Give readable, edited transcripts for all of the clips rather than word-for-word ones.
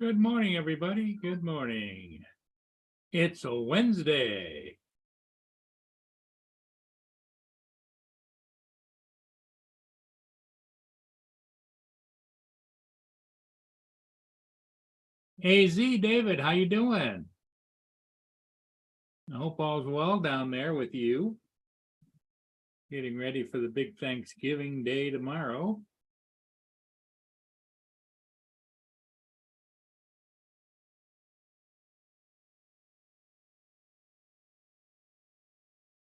Good morning, everybody. Good morning. It's a Wednesday. AZ, David, how you doing? I hope all's well down there with you. Getting ready for the big Thanksgiving Day tomorrow.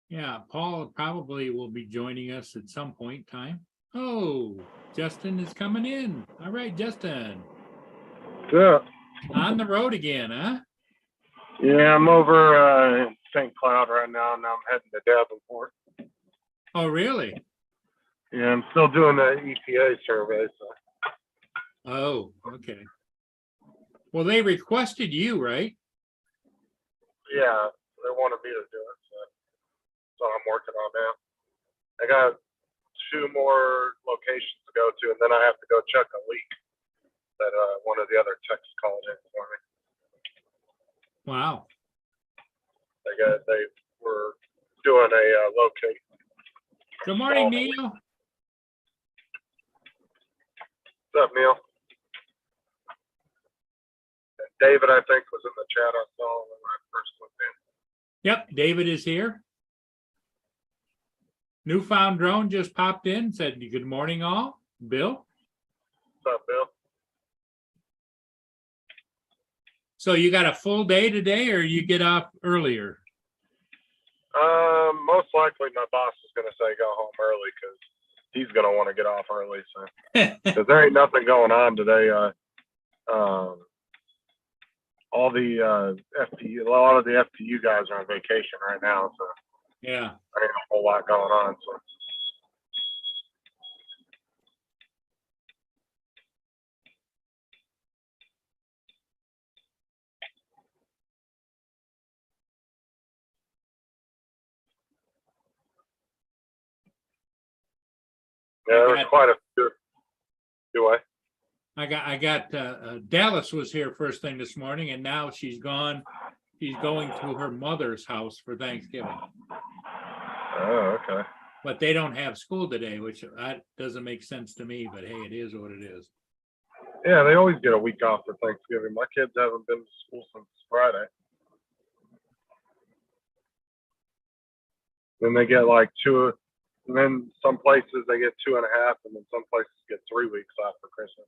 Yeah, Paul probably will be joining us at some point in time. Oh, Justin is coming in. All right, Justin. Yeah. On the road again, huh? Yeah, I'm over in St. Cloud right now, and I'm heading to Davenport. Oh, really? Yeah, I'm still doing the EPA survey. So. Oh, okay. Well, they requested you, right? Yeah, they wanted me to do it, so I'm working on that. I got 2 more locations to go to, and then I have to go check a leak that one of the other techs called in for me. Wow. They were doing a locate. Good morning, Neil. What's up, Neil? And David, I think, was in the chat I saw when I first went in. Yep, David is here. Newfound Drone just popped in, said good morning all. Bill? What's up, Bill? So you got a full day today or you get off earlier? Most likely my boss is going to say go home early because he's going to want to get off early. So, because there ain't nothing going on today. All the FPU, a lot of the FPU guys are on vacation right now, so Yeah. there ain't a whole lot going on. So. Yeah, there's quite a few. Do I? I got Dallas was here first thing this morning, and now she's gone. She's going to her mother's house for Thanksgiving. Oh, okay. But they don't have school today, which doesn't make sense to me. But hey, it is what it is. Yeah, they always get a week off for Thanksgiving. My kids haven't been to school since Friday. Then they get like 2. And then some places they get 2.5, and then some places get 3 weeks off for Christmas.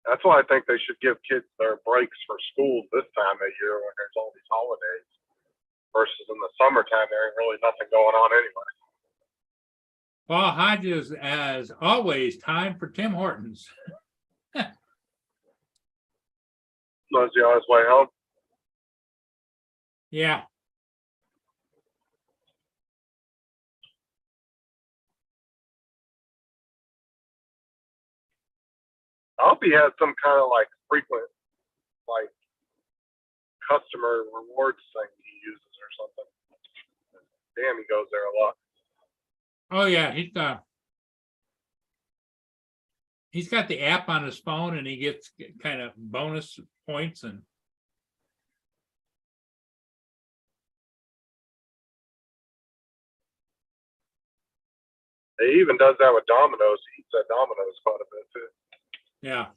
That's why I think they should give kids their breaks for school this time of year when there's all these holidays, versus in the summertime there ain't really nothing going on anyway. Paul Hodges, as always, time for Tim Hortons. Was he on his way home? Yeah. I hope he has some kind of like frequent, like customer rewards thing he uses or something. Damn, he goes there a lot. Oh yeah, he's got the app on his phone, and he gets kind of bonus points and. He even does that with Domino's. He eats at Domino's quite a bit too. Yeah.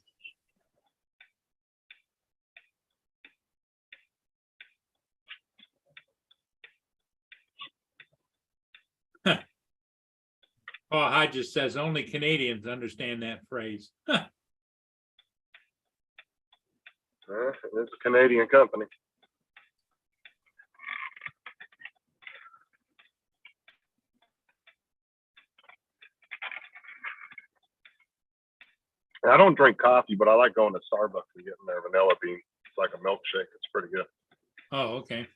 Paul Hodges says only Canadians understand that phrase. It's a Canadian company. I don't drink coffee, but I like going to Starbucks and getting their vanilla bean. It's like a milkshake. It's pretty good. Oh, okay.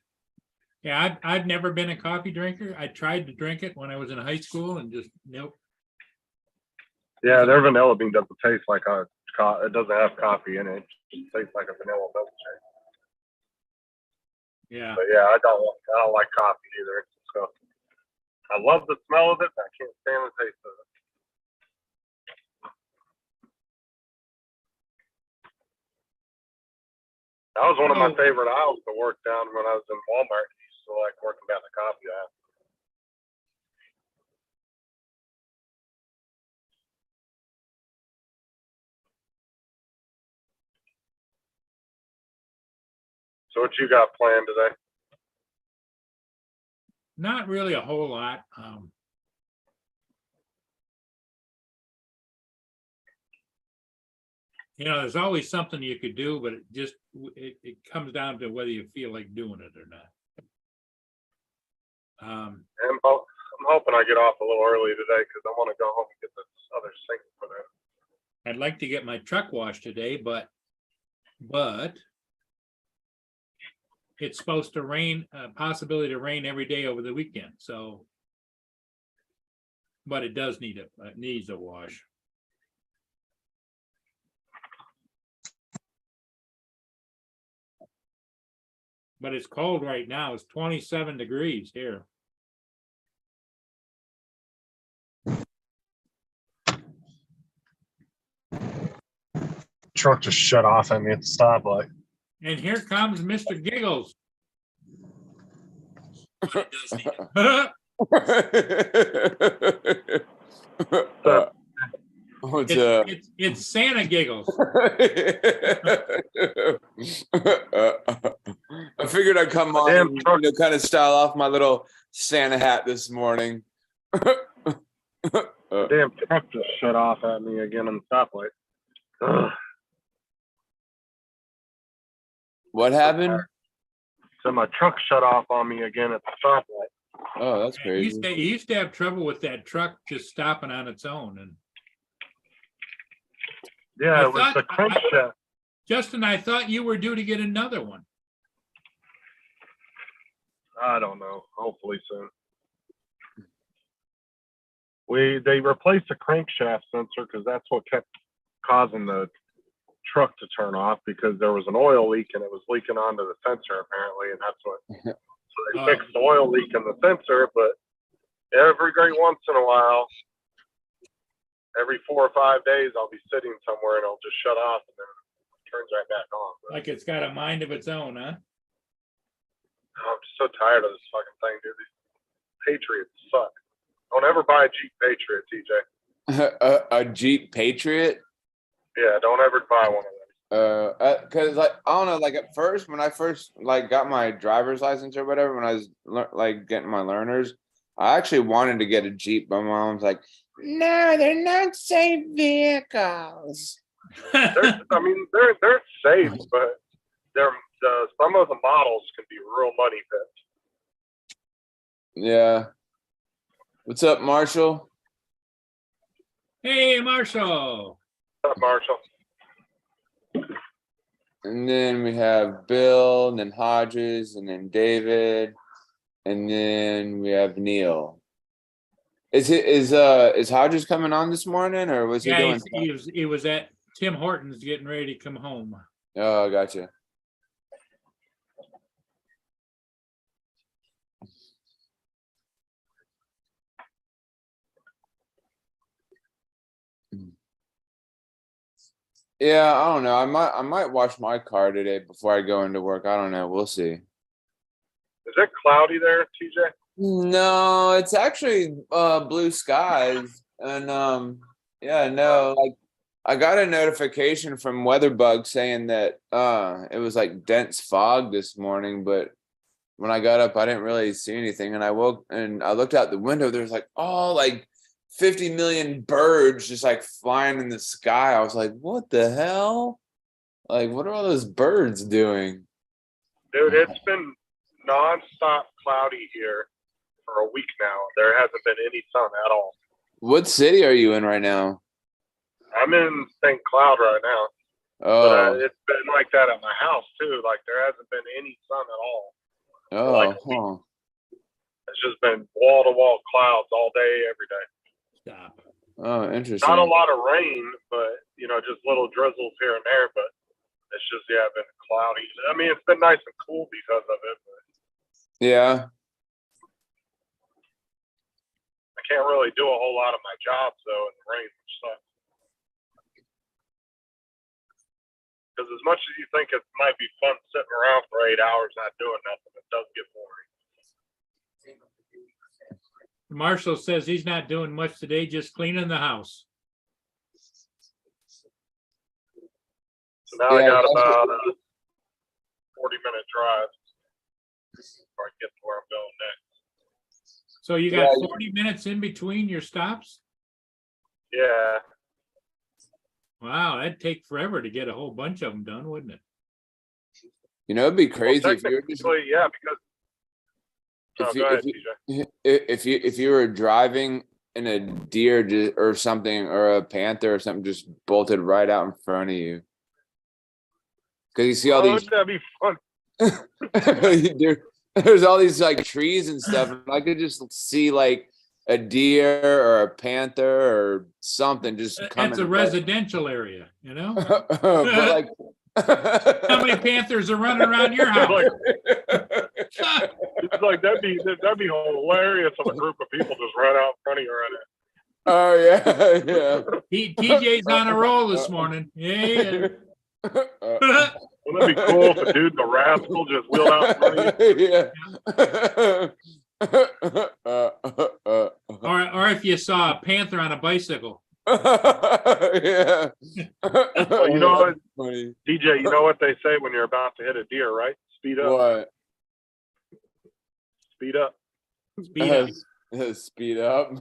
Yeah, I've never been a coffee drinker. I tried to drink it when I was in high school and just nope. Yeah, their vanilla bean doesn't taste like it doesn't have coffee in it. It just tastes like a vanilla milkshake. Yeah. But yeah, I don't like coffee either. It's disgusting. I love the smell of it. I can't stand the taste of it. That was one of my Oh. favorite aisles to work down when I was in Walmart. I used to like working down the coffee aisle. So what you got planned today? Not really a whole lot. There's always something you could do, but it comes down to whether you feel like doing it or not. I'm hoping I get off a little early today because I want to go home and get this other sink put in. I'd like to get my truck washed today, but it's supposed to rain, possibility to rain every day over the weekend, so. But it does need it needs a wash. But it's cold right now. It's 27 degrees here. Truck just shut off at me at the stoplight. And here comes Mr. Giggles. What's up? It's Santa Giggles. I figured I'd come on Damn and truck. kind of style off my little Santa hat this morning. Damn truck just shut off at me again on the stoplight. Ugh. What happened? So my truck shut off on me again at the stoplight. Oh, that's He crazy. used to have trouble with that truck just stopping on its own. And Yeah, I it was thought- the crankshaft. Justin, I thought you were due to get another one. I don't know. Hopefully soon. They replaced the crankshaft sensor because that's what kept causing the truck to turn off, because there was an oil leak and it was leaking onto the sensor apparently, and that's what. So they Oh. fixed the oil leak in the sensor, but every great once in a while, every 4 or 5 days, I'll be sitting somewhere and it'll just shut off and then it turns right back on. But Like it's got a mind of its own, huh? I'm just so tired of this fucking thing, dude. These Patriots suck. Don't ever buy a Jeep Patriot, TJ. A Jeep Patriot? Yeah, don't ever buy one of them. Cause like I don't know, like at first when I first like got my driver's license or whatever, when I was like getting my learners, I actually wanted to get a Jeep, but my mom's like, no, they're not safe vehicles. They're safe, but some of the models can be real money pits. Yeah. What's up, Marshall? Hey, Marshall. What's up, Marshall? And then we have Bill, and then Hodges, and then David, and then we have Neil. Is Hodges coming on this morning, or was he Yeah, doing? he was at Tim Hortons getting ready to come home. Oh, gotcha. Yeah, I don't know. I might wash my car today before I go into work. I don't know. We'll see. Is it cloudy there, TJ? No, it's actually blue skies. And yeah, no, like I got a notification from WeatherBug saying that it was like dense fog this morning, but when I got up I didn't really see anything, and I woke and I looked out the window, there's like 50 million birds just like flying in the sky. I was like, what the hell? Like, what are all those birds doing? Dude, it's been nonstop cloudy here for a week now. There hasn't been any sun at all. What city are you in right now? I'm in St. Cloud right now. Oh, But it's been like that at my house too. Like there hasn't been any sun at all. oh, huh. It's just been wall to wall clouds all day, every day. Stop. Oh, interesting. Not a lot of rain, but just little drizzles here and there. But it's just been cloudy. I mean, it's been nice and cool because of it. But Yeah. can't really do a whole lot of my jobs though in the rain, which sucks. Because as much as you think it might be fun sitting around for 8 hours not doing nothing, it does get boring. Marshall says he's not doing much today, just cleaning the house. So now I Yeah, got that's about a 40-minute drive before I get to where I'm going next. So you got Yeah. 40 minutes in between your stops? Yeah. Wow, that'd take forever to get a whole bunch of them done, wouldn't it? You know, it'd be Well, crazy if you were just technically, yeah, because if go you, ahead, if TJ. you if you were driving and a deer or something or a panther or something just bolted right out in front of you. Because you see all these That'd be fun. there's all these like trees and stuff, and I could just see like a deer or a panther or something just coming. That's a residential area, you know? but like How many panthers are running around your house? It's like that'd be hilarious if a group of people just ran out in front of you right Oh yeah, TJ's on a roll this morning. Yeah. yeah. Wouldn't it be cool if a dude, the rascal, just wheeled out in front of you? Or if you saw a panther on a bicycle. Yeah. Well, you know what, Funny. DJ, you know what they say when you're about to hit a deer, right? Speed up. What? Speed up. Speed up. Speed up.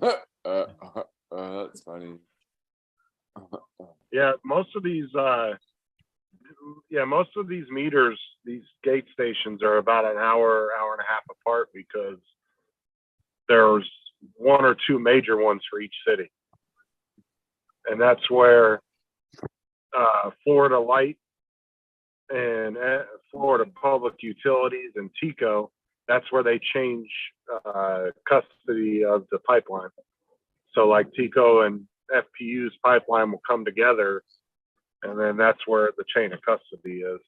That's funny. Yeah, most of these meters, these gate stations are about an hour and a half apart because there's one or two major ones for each city. And that's where Florida Light and Florida Public Utilities and TECO, that's where they change custody of the pipeline. So like TECO and FPU's pipeline will come together, and then that's where the chain of custody is.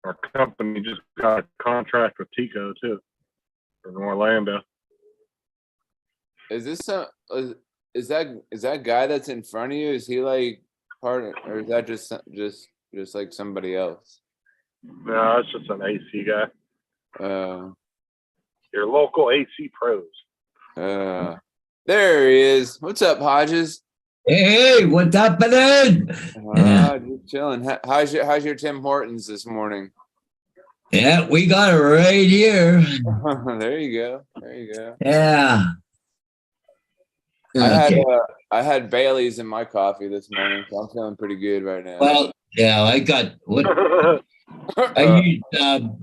Our company just got a contract with TECO too, in Orlando. Is this is that guy that's in front of you? Is he like part of, or is that just like somebody else? No, it's just an AC guy. Uh, Your local AC pros. there he is. What's up, Hodges? Hey, what's happening? Yeah. Just chilling. How's your Tim Hortons this morning? Yeah, we got it right here. There you go. There you go. Yeah. I had Bailey's in my coffee this morning, so I'm feeling pretty good right now. Well, yeah, I got what I use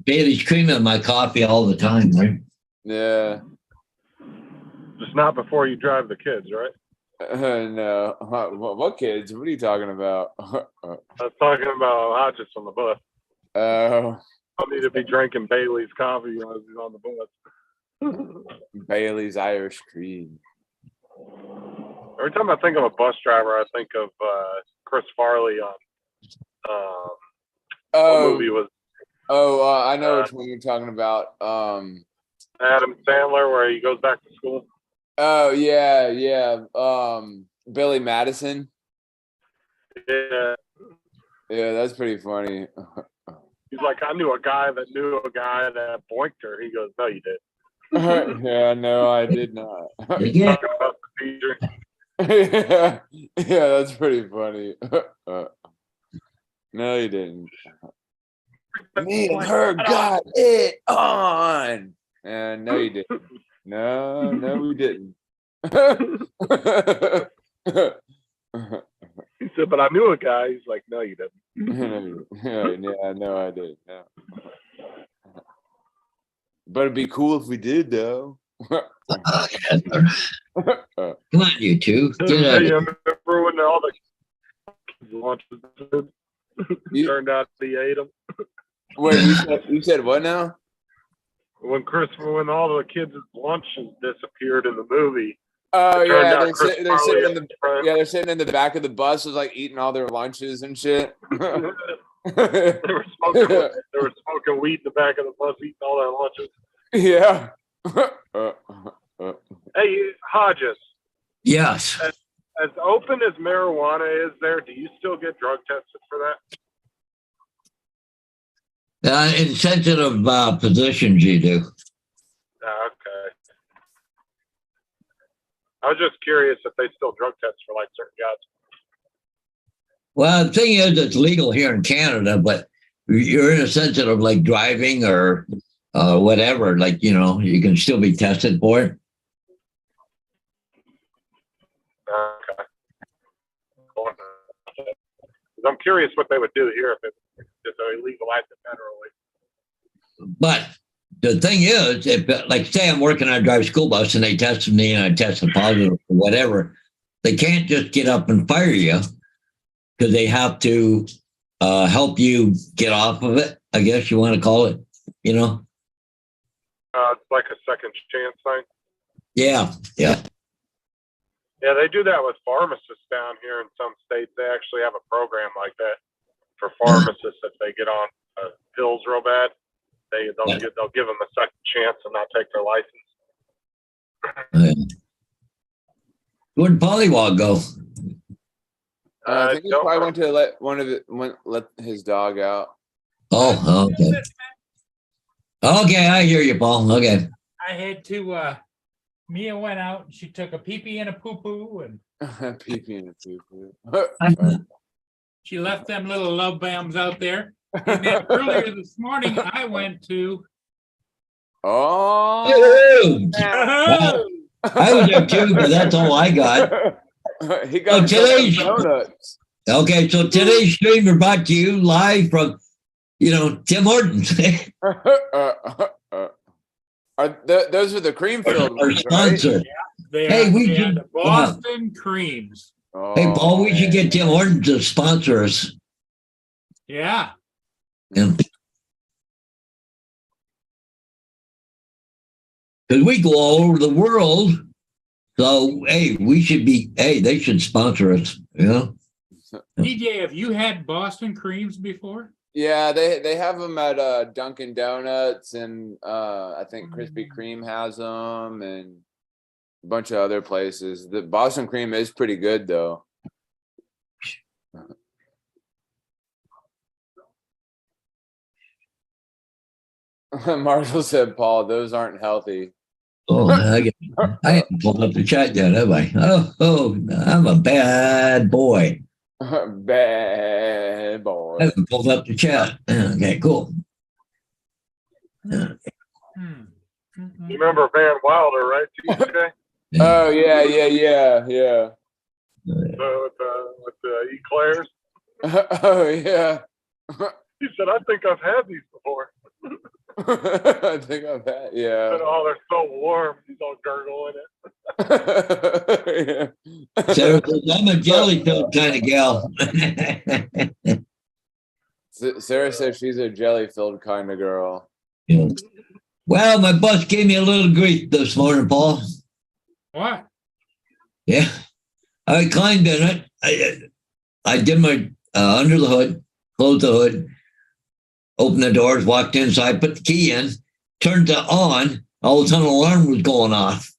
Bailey's cream in my coffee all the time, right? Yeah. Just not before you drive the kids, right? No. What kids? What are you talking about? I was talking about Hodges on the bus. Oh, I need to be drinking Bailey's coffee while he's on the bus. Bailey's Irish Cream. Every time I think of a bus driver, I think of Chris Farley on what movie was I know which one you're talking about. Adam Sandler, where he goes back to school. Oh yeah. Billy Madison. Yeah, Yeah, that's pretty funny. he's like, I knew a guy that that boinked her. He goes, no, you did. Yeah, no, I did not. Yeah. Talking about the teacher. yeah, that's pretty funny. No, you didn't. Me and her got it on. And no, you didn't. No, we didn't. He said, but I knew a guy. He's like, no, you didn't. Yeah, no, I didn't. No. But it'd be cool if we did, though. Come on, you two. Get Yeah, out. you remember when all the kids lunches turned out he ate them? Wait, you said what now? When all the kids' lunches disappeared in the movie, Oh It turned yeah, out they're, Chris sit- they're sitting in Farley the friend. yeah they're sitting in the back of the bus, was like eating all their lunches and shit. They were smoking weed in the back of the bus, eating all their lunches. Yeah. Hey, Hodges, Yes. as open as marijuana is there, do you still get drug tested for that? In sensitive positions, you do. Okay. I was just curious if they still drug test for like certain guys. Well, the thing is, it's legal here in Canada, but you're in a sensitive, like driving or whatever. Like, you know, you can still be tested for it. Okay. I'm curious what they would do here if they legalized it federally. But the thing is, if like say I'm working on a drive school bus and they tested me and I tested positive or whatever, they can't just get up and fire you because they have to help you get off of it. I guess you want to call it, you know? It's like a second chance thing. Yeah, yeah. Yeah, they do that with pharmacists down here in some states. They actually have a program like that for pharmacists if they get on pills real bad. They'll give them a second chance and not take their license. Where'd Pollywog go? I think he probably went to let his dog out. Oh, okay. Okay, I hear you, Paul. Okay. I had to, Mia went out and she took a pee-pee and a poo-poo and Pee-pee and a poo-poo. she left them little love bombs out there. And then earlier this morning, I went to. Oh, Dude, I was there too, but that's all I got. He got today's donuts. Okay, so today's stream is brought to you live from, Tim Hortons. Those are the cream filled Our ones, right? sponsor. They Hey, are we the should- Boston creams. Hey, Paul, we should Oh, get Tim Hortons to sponsor us. Yeah. Because we go all over the world. So, hey, they should sponsor us, DJ, have you had Boston creams before? yeah, they have them at Dunkin' Donuts, and I think Krispy Kreme has them, and a bunch of other places. The Boston cream is pretty good, though. Marshall said, "Paul, those aren't healthy." Oh, I haven't pulled up the chat yet, have I? Oh, I'm a bad boy. Bad I boy. haven't pulled up the chat. Okay, cool. Mhm. You remember Van Wilder, right? TJ? Oh yeah. With the eclairs. Oh yeah. He said, "I think I've had these before." I think I've had, yeah. But, oh, they're so warm. He's all gurgling it. Yeah. Sarah says, I'm a jelly filled kind of gal. Sarah says she's a jelly filled kind of girl. Yeah. Well, my bus gave me a little grief this morning, Paul. What? Yeah. I climbed in it. I did my under the hood, closed the hood, opened the doors, walked inside, put the key in, turned it on. All of a sudden, an alarm was going off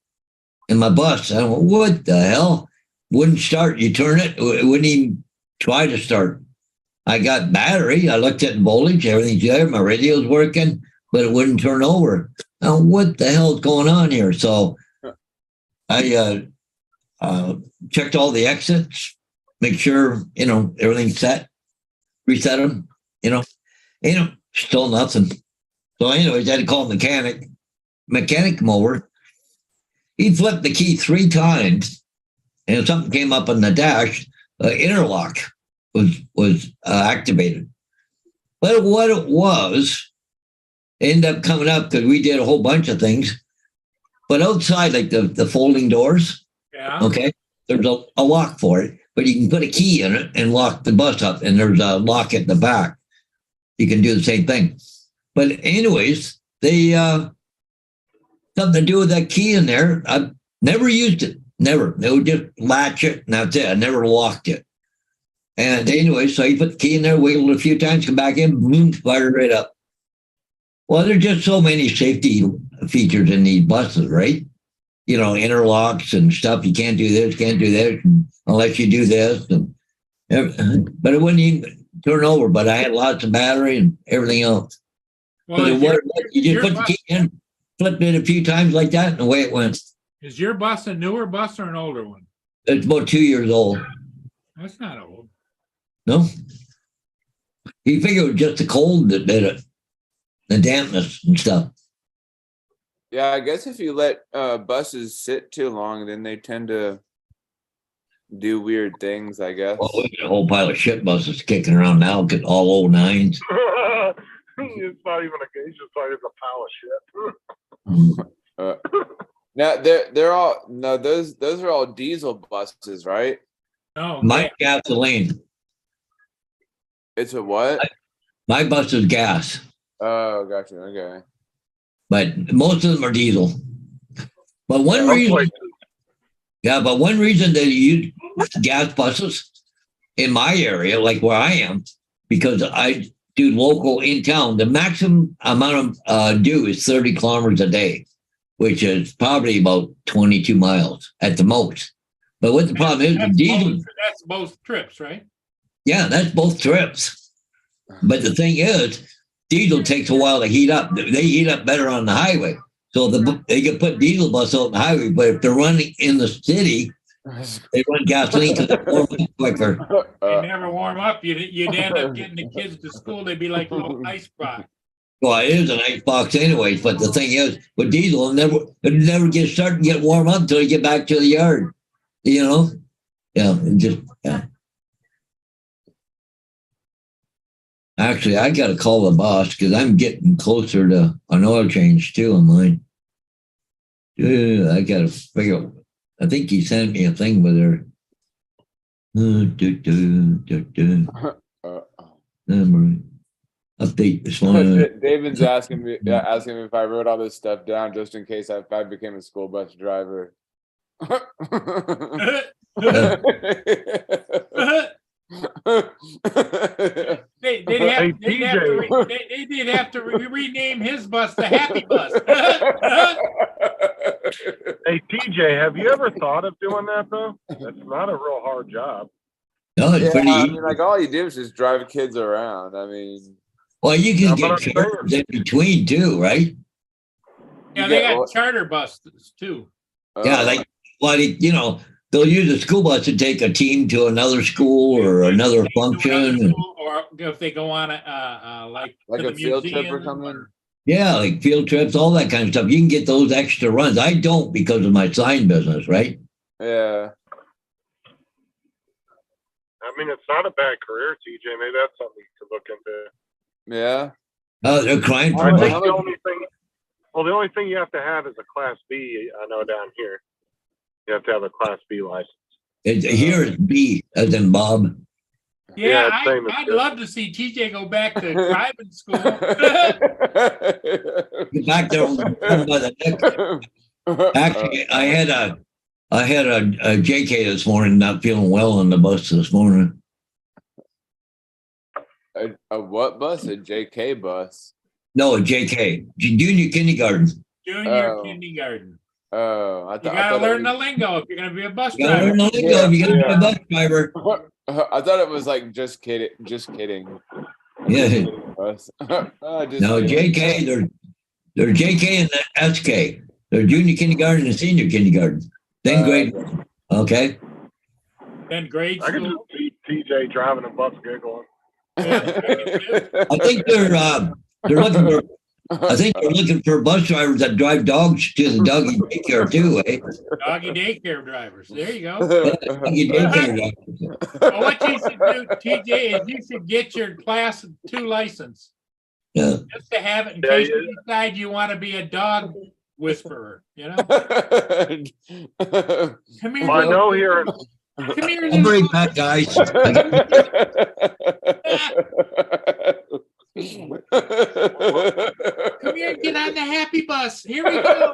in my bus. I went, what the hell? Wouldn't start. You turn it, it wouldn't even try to start. I got battery. I looked at the voltage, everything's there. My radio's working, but it wouldn't turn over. Now, what the hell is going on here? So I checked all the exits, make sure, everything's set, reset them, still nothing. So anyways, I had to call a mechanic come over. He flipped the key 3 times and something came up on the dash. Interlock was activated. But what it was, ended up coming up because we did a whole bunch of things. But outside, like the folding doors, Yeah. okay, there's a lock for it, but you can put a key in it and lock the bus up, and there's a lock at the back. You can do the same thing. But anyways, they something to do with that key in there. I've never used it. Never. They would just latch it, and that's it. I never locked it. And anyway, so you put the key in there, wiggle it a few times, come back in, boom, fire it right up. Well, there's just so many safety features in these buses, right? You know, interlocks and stuff. You can't do this, can't do that unless you do this. But it wouldn't even turn over. But I had lots of battery and everything else. Well, But you just your put the key in, flipped it a few times like that, and away it went. is your bus a newer bus or an older one? It's about 2 years old. That's not old. No? You figure it was just the cold that did it, the dampness and stuff. Yeah, I guess if you let buses sit too long, then they tend to do weird things, I guess. Well, we got a whole pile of shit buses kicking around now, get all old nines. It's not even a gauge, it's like a pile of shit. Now they're all no, those are all diesel buses, right? No. My gasoline. It's a what? My bus is gas, Oh, gotcha. Okay. but most of them are diesel. But one Some reason, places- but one reason that you use gas buses in my area, like where I am, because I do local in town, the maximum amount of due is 30 kilometers a day, which is probably about 22 miles at the most. But what the problem is, the diesel, That's both trips, right? yeah, that's both trips. But the thing is, diesel takes a while to heat up. They heat up better on the highway. So they can put diesel bus out on the highway, but if they're running in the city, they run gasoline because they warm up quicker. They never warm up. You'd end up getting the kids to school. They'd be like little ice box. Well, it is an ice box anyways, but the thing is, with diesel, it never gets started to get warm up until you get back to the yard. You know? Yeah, yeah. Actually, I got to call the boss because I'm getting closer to an oil change too on mine. I got to figure out. I think he sent me a thing with her. Update this one. David's asking me if I wrote all this stuff down just in case if I became a school bus driver. They'd have to rename his bus the Happy Bus. Hey, TJ, have you ever thought of doing that though? That's not a real hard job. No, it's pretty I easy. mean, like all you do is just drive kids around. I mean, Well, you can Yeah, get but I'm charters in between too, right? Yeah, You they get got what? charter buses too. Yeah, they'll use a school bus to take a team to another school or another function. Or if they go on a like to a the field trip or museum something. Yeah, like field trips, all that kind of stuff. You can get those extra runs. I don't because of my sign business, right? Yeah. I mean, it's not a bad career, TJ. Maybe that's something you could look into. Yeah. They're crying for I money. think the only thing you have to have is a Class B. I know down here, you have to have a Class B license. Here is B, as in Bob. Yeah, Yeah, same as I'd this. love to see TJ go back to driving school. Get back there by the neck. Actually, I had a JK this morning, not feeling well on the bus this morning. A what bus? A JK bus. No, a JK, junior kindergarten. Junior Oh. kindergarten. Oh, I You thought gotta learn the lingo if you're gonna be a bus You gotta driver. learn the lingo if you're gonna be a bus driver. I thought it was like just kidding. Just kidding. Yeah. Bus. No, JK, they're JK and the SK. They're junior kindergarten and senior kindergarten. Then grade. Okay. Then grade I can school. just see TJ driving a bus giggling. I think they're looking for. I think they're looking for bus drivers that drive dogs to the doggy daycare too, eh? Doggy daycare drivers. There you go. Doggy daycare drivers. Well, what you should do, TJ, is you should get your class 2 license. Yeah. Just to have it in Yeah, case yeah. you decide you want to be a dog whisperer, you know? Come here, Well, I Bill. know here. Come here, I'll little bring back, guys. I got- come here and get on the happy bus. Here we go.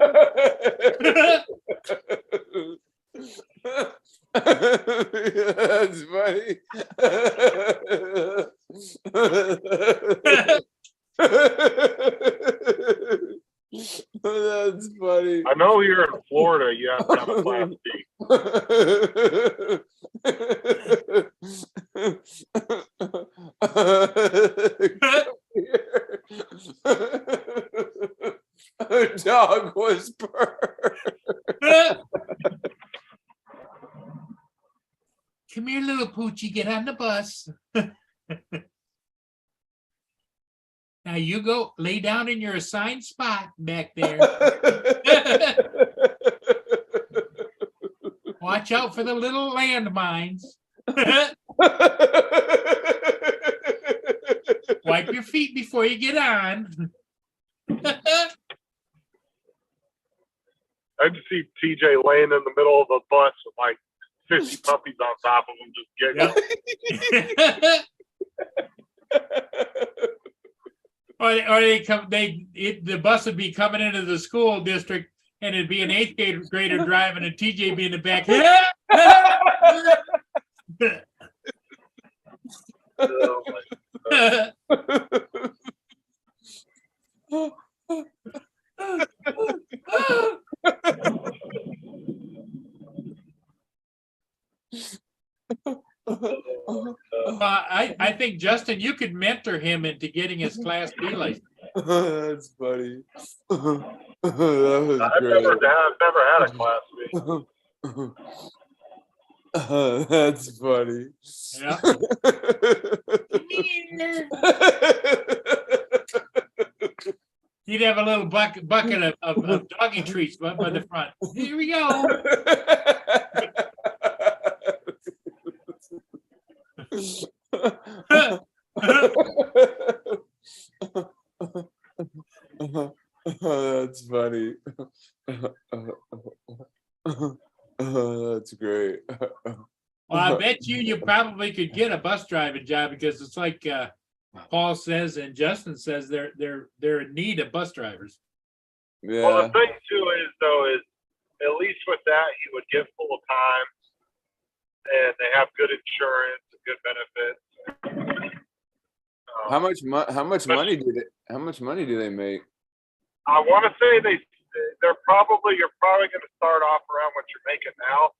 That's funny. I know here in Florida you have to have a Class B. Dog whisperer. Come here, little poochie, get on the bus. Now you go lay down in your assigned spot back there. Watch out for the little landmines. Wipe your feet before you get on. I just see TJ laying in the middle of a bus with like 50 puppies on top of him, just giggling. Or they come, the bus would be coming into the school district and it'd be an 8th grader driving and TJ be in the back. Oh my I think, Justin, you could mentor him into getting his Class B license. That's funny. That was I've great. never had a Class B. That's funny. Yeah. You'd have a little bucket of doggy treats by the front. Here we go. That's funny. That's great. Well, I bet you probably could get a bus driving job because it's like Paul says and Justin says they're in need of bus drivers. Yeah. Well, the thing too is at least with that you would get full time, and they have good insurance, good benefits. How much money do they make? I want to say you're probably going to start off around what you're making now,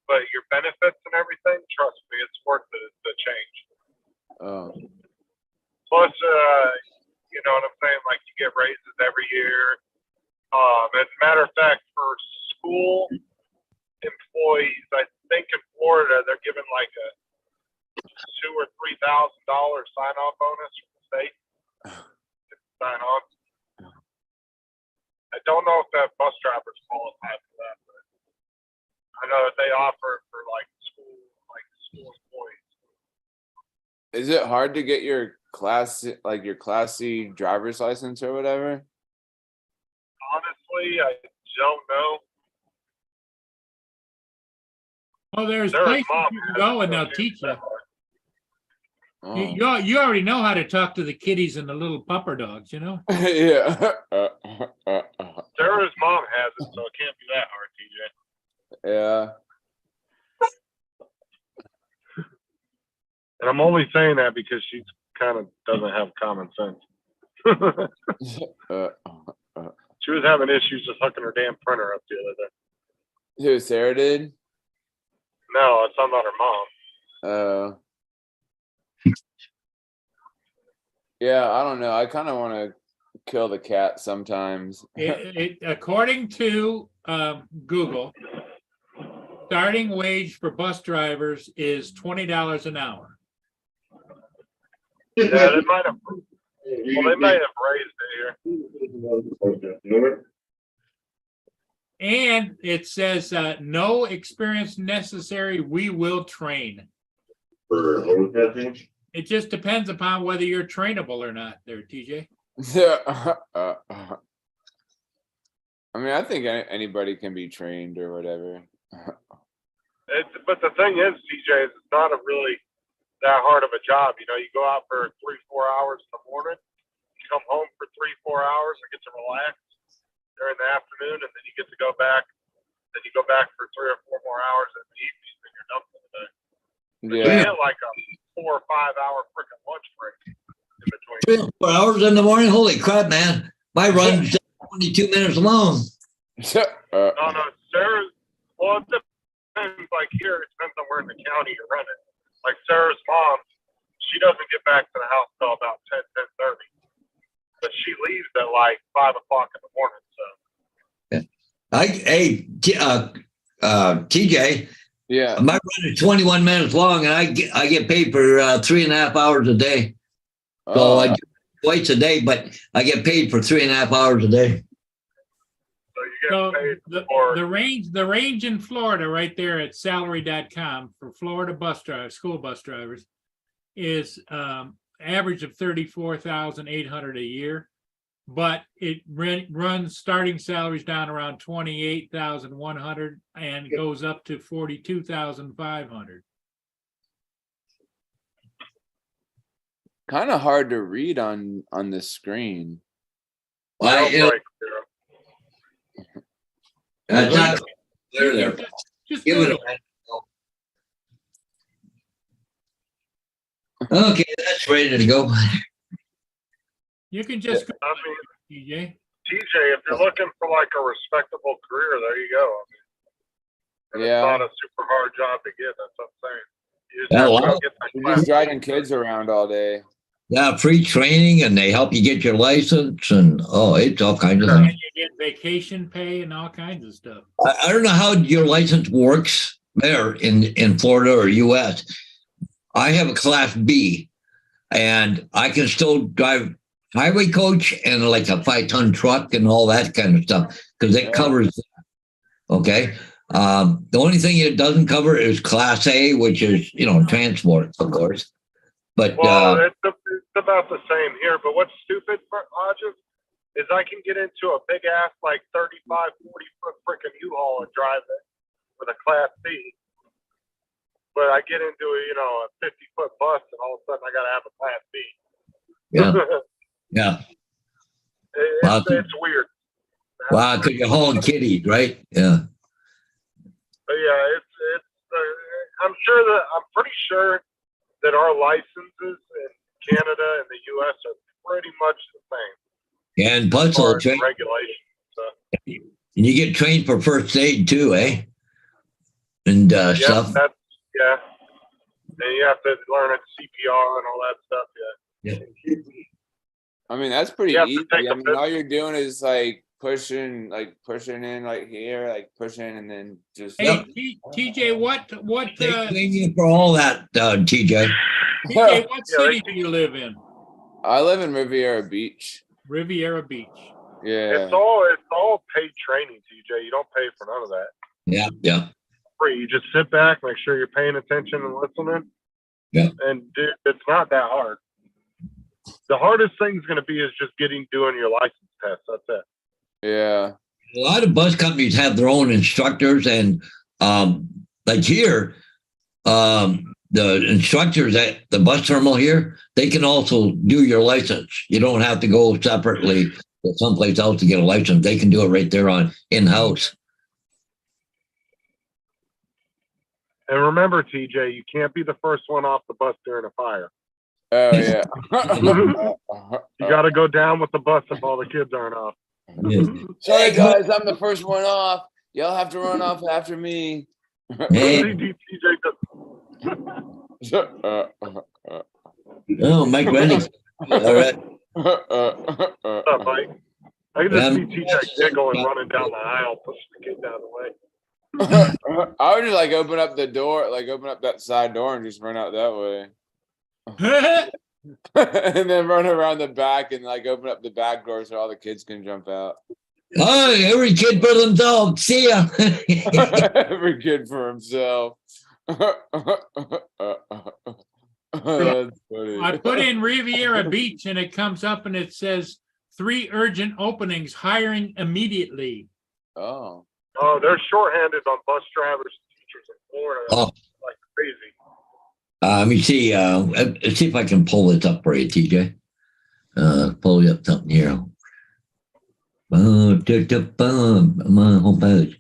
but your benefits and everything, trust me, it's worth the change. Oh. Plus, you know what I'm saying? Like you get raises every year. As a matter of fact, for school employees, I think in Florida they're giving like a $2,000 or $3,000 sign-on bonus from the state. Sign on. I don't know if that bus drivers qualify for that, but I know that they offer it for like school employees. Is it hard to get your Class C driver's license or whatever? Honestly, I don't know. Well, there's Their places mom you can has go and it, they'll so teach you. that hard. Oh. You already know how to talk to the kitties and the little pupper dogs, you know? Yeah. Sarah's mom has it, so it can't be that hard, TJ. Yeah. And I'm only saying that because she kind of doesn't have common sense. She was having issues just hooking her damn printer up the other day. Who, Sarah did? No, it's not her mom. Yeah, I don't know. I kind of want to kill the cat sometimes. According to Google, starting wage for bus drivers is $20 an hour. Yeah, they might have. Well, they might have raised it here. And it says no experience necessary. We will train. It just depends upon whether you're trainable or not there, TJ. I mean, I think anybody can be trained or whatever. But the thing is, TJ, it's not a really that hard of a job. You know, you go out for 3-4 hours in the morning, you come home for 3-4 hours and get to relax during the afternoon, and then you get to go back. Then you go back for 3 or 4 more hours in the evening, and you're done for the day. You Yeah. get like a 4 or 5 hour freaking lunch break in between. 3 or 4 hours in the morning. Holy crap, man! My run's 22 minutes long. No, Sarah's, well, it depends. Like here, it depends on where in the county you're running. Like Sarah's mom, she doesn't get back to the house till about 10:30. But she leaves at like 5 o'clock in the morning. So TJ, Yeah. my run is 21 minutes long, and I get paid for 3.5 hours a day. So I do it twice a day, but I get paid for 3.5 hours a day. so you So get paid the, for the range in Florida right there at salary.com for Florida bus drivers, school bus drivers is average of 34,800 a year, but it runs starting salaries down around 28,100 and goes up to 42,500. Kind of hard to read on the screen. Well, you know, right there. it's not there. Just Give it Google a minute. Okay, that's ready to go. You can just go, I mean, TJ. TJ, if you're looking for like a respectable career, there you go. I mean, and Yeah. it's not a super hard job to get. That's what I'm saying. You just Yeah, have to well, go get that You're class. just driving kids around all day. Yeah, free training, and they help you get your license, and it's all kinds of And things. you get vacation pay and all kinds of stuff. I don't know how your license works there in Florida or US. I have a class B, and I can still drive highway coach and like a 5-ton truck and all that kind of stuff because it Yeah. covers that. Okay. The only thing it doesn't cover is class A, which is, transport, of course. But Well, it's about the same here. But what's stupid, Hodges, is I can get into a big ass like 35, 40 foot freaking U-Haul and drive it with a Class B. But I get into a 50-foot bus and all of a sudden I got to have a Class B. yeah, yeah. It's weird. Wow, because you're hauling kiddies, right? Yeah. But yeah, it's. I'm pretty sure that our licenses in Canada and the U.S. are pretty much the same And as plus, far they'll as train, regulations. So, and you get trained for first aid too, eh? And yeah, stuff. yeah. And you have to learn CPR and all that stuff. Yeah. I mean, that's pretty You have to easy. take I a mean, bit- all you're doing is like pushing in like here, like pushing, and then just. Hey, TJ, what, They train you for all that, TJ. TJ, what city do you live in? I live in Riviera Beach. Riviera Beach. Yeah. It's all paid training, TJ. You don't pay for none of that. Yeah, yeah. Free. You just sit back, make sure you're paying attention and listening. Yeah. And dude, it's not that hard. The hardest thing's going to be is just doing your license test. That's it. Yeah. A lot of bus companies have their own instructors, and like here, the instructors at the bus terminal here, they can also do your license. You don't have to go separately to someplace else to get a license. They can do it right there on in-house. And remember, TJ, you can't be the first one off the bus during a fire. Oh yeah. You got to go down with the bus if all the kids aren't off. Sorry guys, I'm the first one off. Y'all have to run off after me. Hey, TJ does- oh, Mike Rennie. All right. What's up, Mike? I can just see TJ giggling running down the aisle, pushing the kids out of the way. I would just like open up the door, like open up that side door and just run out that way. And then run around the back and like open up the back door so all the kids can jump out. Oh, every kid for themselves. See ya. Every kid for himself. That's funny. I put in Riviera Beach and it comes up and it says 3 urgent openings, hiring immediately. Oh. Oh, they're shorthanded on bus drivers and teachers in Florida. Oh. Like crazy. Let me see. Let's see if I can pull this up for you, TJ. Pull up something here. I'm on homepage.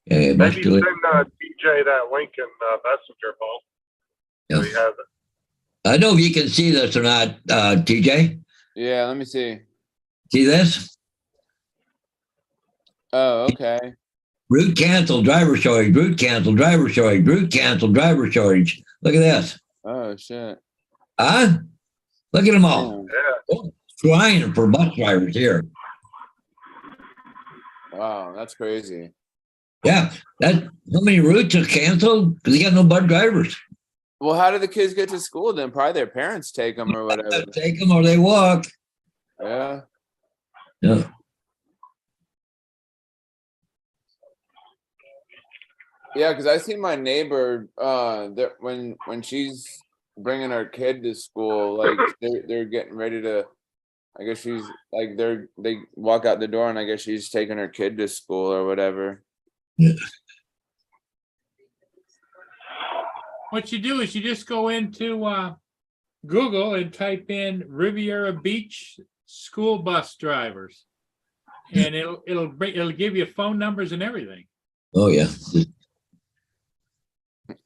Maybe Must do send it. TJ that link in Messenger, Paul. So Yeah. he has it. I know if you can see this or not, TJ. Yeah, let me see. See this? Oh, okay. Route canceled, driver shortage, route canceled, driver shortage, route canceled, driver shortage. Look at this. Oh shit. Huh? Look at them all. Damn. Yeah. Trying for bus drivers here. Wow, that's crazy. Yeah. How many routes are canceled? Because they got no bus drivers. Well, how do the kids get to school then? Probably their parents take them or whatever. Take them or they walk. Yeah. Yeah. Yeah, because I see my neighbor when she's bringing her kid to school, like they're getting ready to. I guess she's like they walk out the door and I guess she's taking her kid to school or whatever. What you do is you just go into Google and type in Riviera Beach school bus drivers, and it'll give you phone numbers and everything. Oh yeah.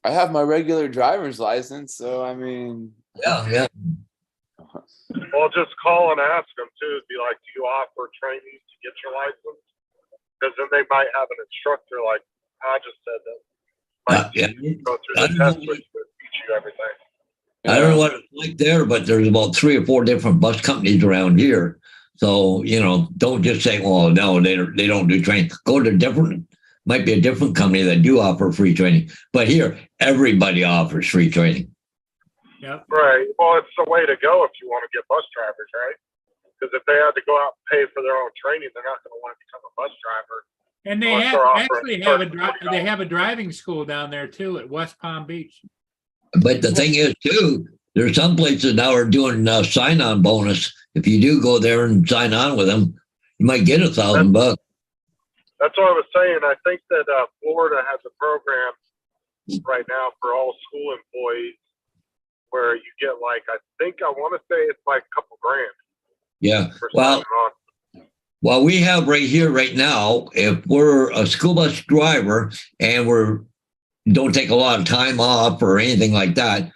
I have my regular driver's license, so I mean. Yeah. Well, just call and ask them too. Be like, do you offer training to get your license? Because then they might have an instructor like I just said that. Might Yeah. go through I the don't know. test with you and teach you everything. I don't know what it's like there, but there's about 3 or 4 different bus companies around here. So, don't just say, well, no, they don't do training. Go to might be a different company that do offer free training. But here, everybody offers free training. Yep. Right. Well, it's the way to go if you want to get bus drivers, right? Because if they had to go out and pay for their own training, they're not going to want to become a bus driver. And they Unless have they're offering actually have $30, they have a driving school down there too at West Palm Beach. But the thing is, too, there's some places now are doing sign-on bonus. If you do go there and sign on with them, you might get $1,000. That's what I was saying. I think that Florida has a program right now for all school employees where you get I want to say it's like a couple grand Yeah. for Well, signing on. what we have right here, right now, if we're a school bus driver and don't take a lot of time off or anything like that,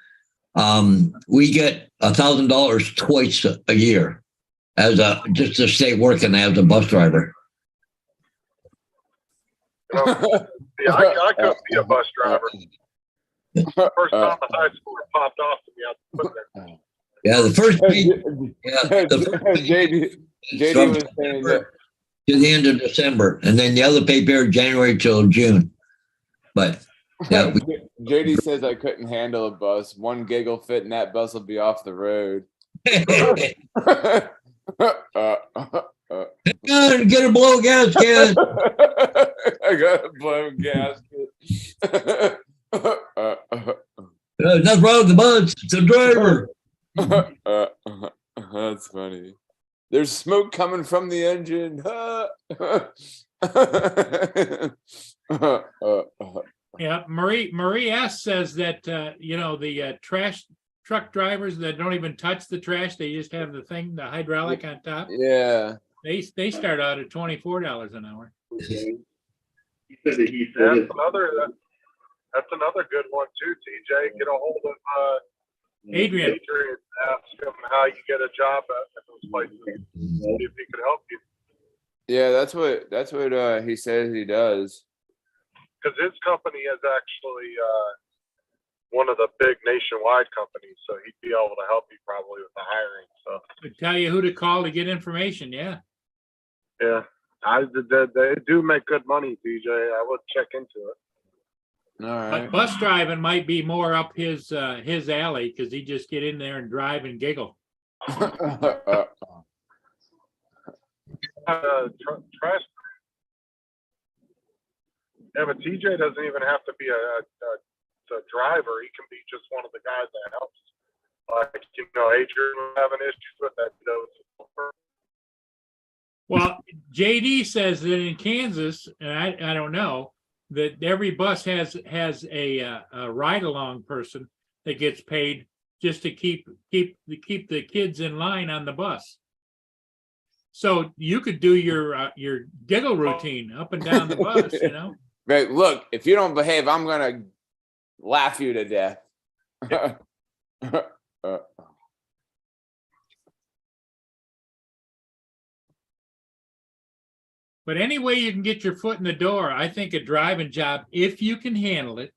we get $1,000 twice a year just to stay working as a bus driver. See, I could be a bus driver. First time in high school it popped off to me. I put there. Yeah, the first week, JD from was saying that. to the end of December, and then the other pay period January till June. But yeah, JD says I couldn't handle a bus. One gig will fit, and that bus will be off the road. Get a blow gasket. I got a blown gasket. Nothing wrong with the bus. It's the driver. That's funny. There's smoke coming from the engine. Yeah, Marie S says that the trash truck drivers that don't even touch the trash, they just have the hydraulic on top. Yeah. They start out at $24 an hour. That's another good one too, TJ. Get a hold of Adrian. Ask him how you get a job at those places. See if he could help you. Yeah, that's what he says he does. Because his company is actually one of the big nationwide companies, so he'd be able to help you probably with the hiring. So Could tell you who to call to get information. Yeah. yeah, they do make good money, DJ. I would check into it. All right. But bus driving might be more up his alley because he just get in there and drive and giggle. Trash. Yeah, but TJ doesn't even have to be a driver. He can be just one of the guys that helps. Like, Adrian was having issues with that. Well, JD says that in Kansas, and I don't know, that every bus has a ride along person that gets paid just to keep the kids in line on the bus. So you could do your giggle routine up and down the bus, Right, look, if you don't behave, I'm gonna laugh you to death. But any way you can get your foot in the door, I think a driving job, if you can handle it,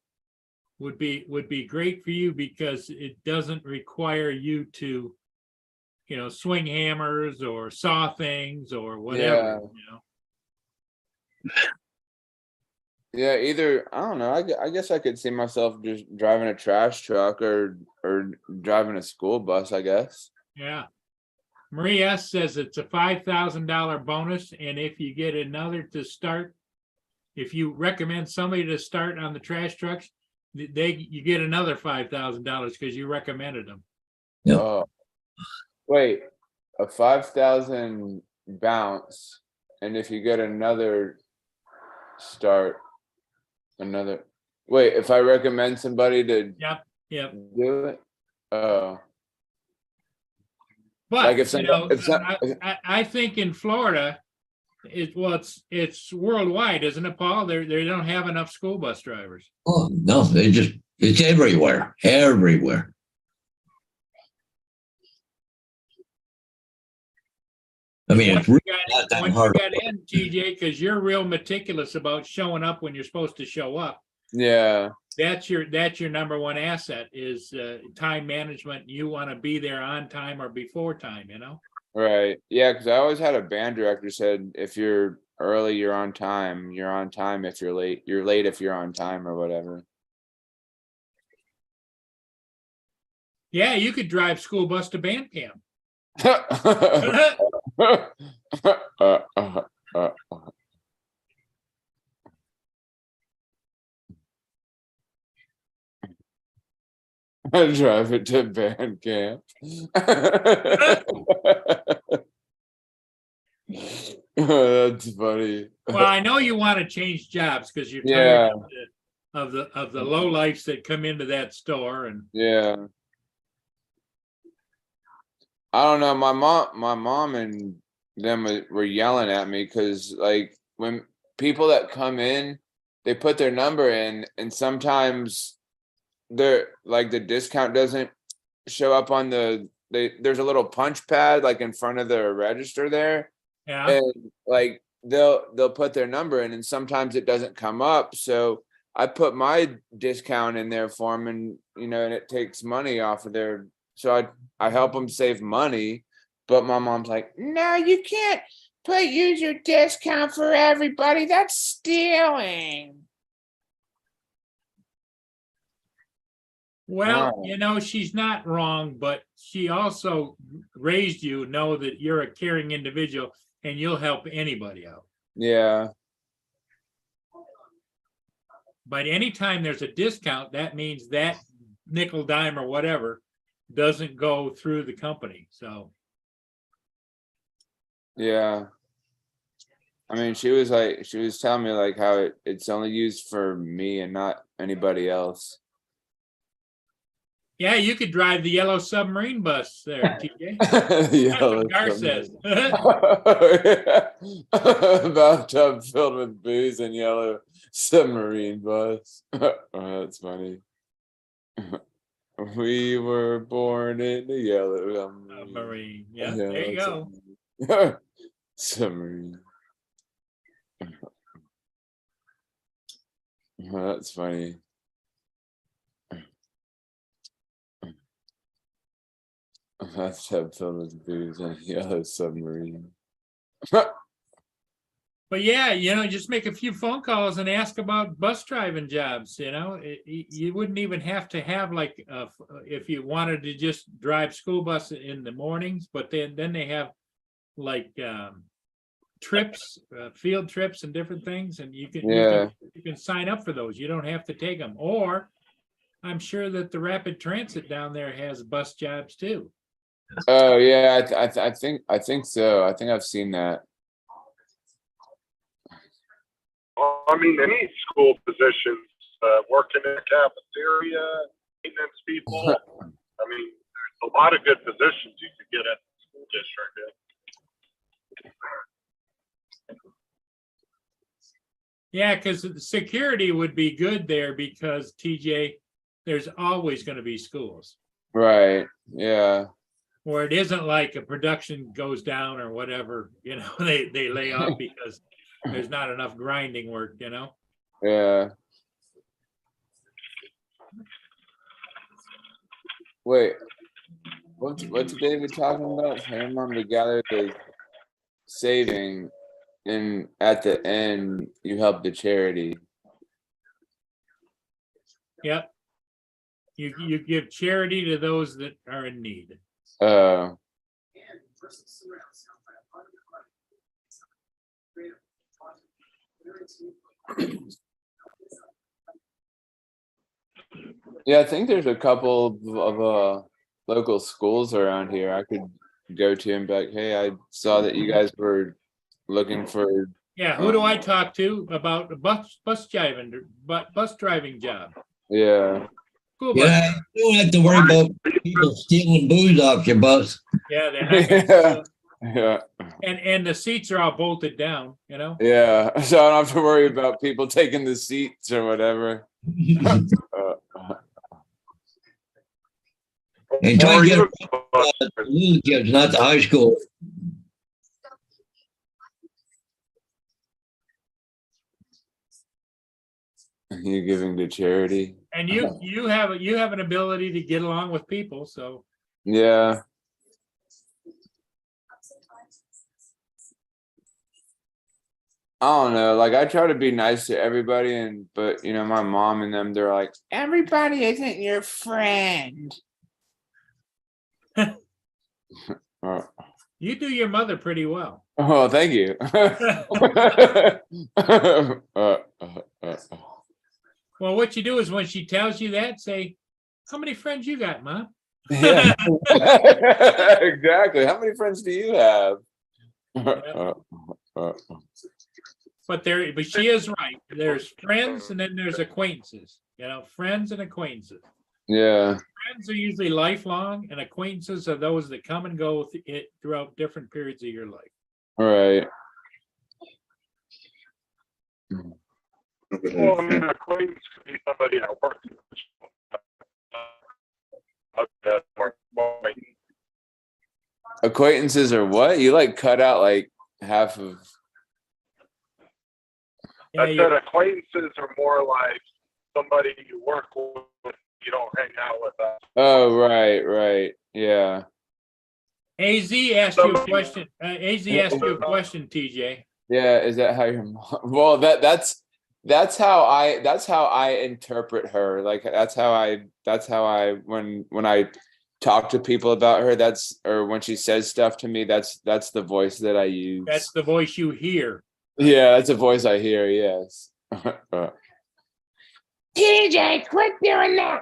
would be great for you because it doesn't require you to, swing hammers or saw things or whatever, Yeah, either I don't know. I guess I could see myself just driving a trash truck or driving a school bus, I guess. Yeah. Marie S. says it's a $5,000 bonus, and if you get another to start, if you recommend somebody to start on the trash trucks, you get another $5,000 because you recommended them. Yep. Oh, wait, a 5,000 bounce, and if you get another start, wait, if I recommend somebody to Yep. do it, oh. But Like if I think in Florida, it's worldwide, isn't it, Paul? They don't have enough school bus drivers. Oh, no, it's everywhere, everywhere. I mean, it's really not that Once you hard. got in, TJ, because you're real meticulous about showing up when you're supposed to show up. Yeah. That's your number one asset is time management. You want to be there on time or before time, Right. Yeah, because I always had a band director said if you're early, you're on time. You're on time if you're late. You're late if you're on time or whatever. Yeah, you could drive school bus to band camp. I drive it to band camp. That's funny. Well, I know you want to change jobs because you're tired of the low lifes that come into that store, and yeah. I don't know. My mom and them were yelling at me because like when people that come in, they put their number in, and sometimes they're like the discount doesn't show up on there's a little punch pad like in front of the register there. yeah. And like they'll put their number in, and sometimes it doesn't come up. So I put my discount in there for them, and and it takes money off of their. So I help them save money, but my mom's like, no, you can't use your discount for everybody. That's stealing. Well, Wow. she's not wrong, but she also raised you know that you're a caring individual and you'll help anybody out. Yeah. But anytime there's a discount, that means that nickel, dime, or whatever doesn't go through the company. So Yeah. I mean, she was telling me like how it's only used for me and not anybody else. yeah, you could drive the yellow submarine bus there, TJ. Yellow Gar submarine. says. Bathtub filled with booze and yellow submarine bus. Oh, that's funny. We were born in the yellow Submarine. Yeah, yellow there you go. Submarine. Oh, that's funny. Bathtub filled with booze and yellow submarine. But yeah, just make a few phone calls and ask about bus driving jobs. You wouldn't even have to have like if you wanted to just drive school bus in the mornings, but then they have like trips, field trips and different things, and you can sign up for those. You don't have to take them. Or I'm sure that the Rapid Transit down there has bus jobs too. Oh yeah, I think so. I think I've seen that. I mean, any school positions, working in a cafeteria, maintenance people. I mean, there's a lot of good positions you could get at the school district. Yeah, because security would be good there because TJ, there's always going to be schools. Right. Yeah. Where it isn't like a production goes down or whatever, they lay off because there's not enough grinding work, Yeah. Wait, what's David talking about? Him on to gather the saving, and at the end you help the charity. Yep. You give charity to those that are in need. Uh, yeah, I think there's a couple of local schools around here I could go to and be like, hey, I saw that you guys were looking for. Yeah, who do I talk to about the bus driving job? Yeah. School bus. Yeah, you don't have to worry about people stealing booze off your bus. Yeah, they're not gonna Yeah. steal. Yeah. And the seats are all bolted down, Yeah. So I don't have to worry about people taking the seats or whatever. And try Or to get even the little kids, not the high school. You giving to charity? And you have an ability to get along with people, so Yeah. I don't know. Like I try to be nice to everybody, but my mom and them, they're like, everybody isn't your friend. you do your mother pretty well. Oh, thank you. Well, what you do is when she tells you that, say, how many friends you got, Mom? Yeah. Exactly. How many friends do you have? But she is right. There's friends and then there's acquaintances, friends and acquaintances. Yeah. Friends are usually lifelong, and acquaintances are those that come and go throughout different periods of your life. Right. well, I mean, acquaintance could be somebody I work with. Acquaintances are what? You like cut out like half of. Yeah, I said acquaintances are more like somebody you work with, you don't hang out with us. Oh, right. Yeah. AZ asked you a question. AZ asked you a question, TJ. Yeah. Is that how your mom? Well, that's how I interpret her. Like that's how I when I talk to people about her, or when she says stuff to me, that's the voice that I use. That's the voice you hear. Yeah, that's a voice I hear. Yes. TJ, quit doing that.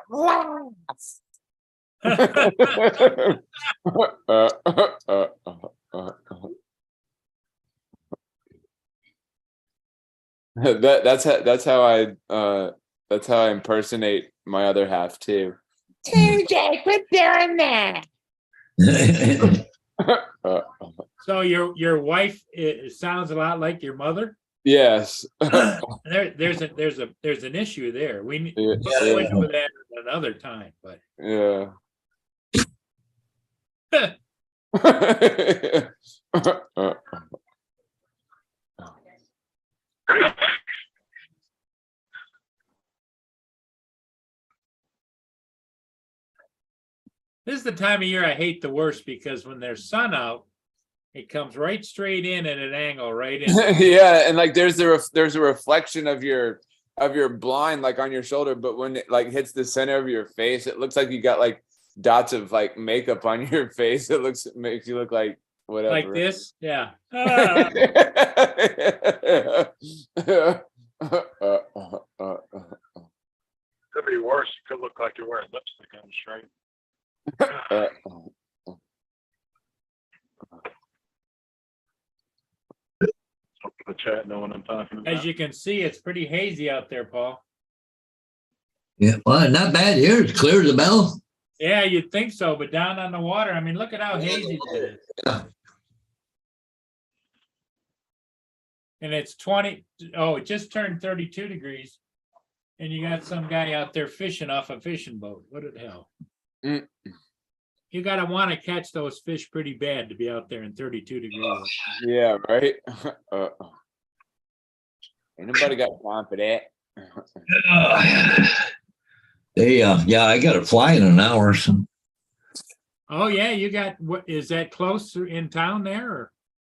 That's how I impersonate my other half too. TJ, quit doing that. So your wife sounds a lot like your mother. Yes. There's an issue there. We'll go into that another time, but Yeah. this is the time of year I hate the worst, because when there's sun out, it comes right straight in at an angle, right in. Yeah, and like there's a reflection of your blind like on your shoulder, but when it like hits the center of your face, it looks like you got like dots of like makeup on your face. It makes you look like whatever. Like this, yeah. Could be worse. You could look like you're wearing lipstick on straight. So for the chat, know what I'm talking about. As you can see, it's pretty hazy out there, Paul. Yeah, well, not bad here. It's clear as a bell. Yeah, you'd think so, but down on the water, I mean, look at how hazy it is. And it's 20. Oh, it just turned 32 degrees. And you got some guy out there fishing off a fishing boat. What the hell? Mm. You gotta want to catch those fish pretty bad to be out there in 32 degrees. Yeah, right. Ain't nobody got time for that. Yeah, I got to fly in an hour or so. Oh, yeah, you got, what, is that close in town there? Or?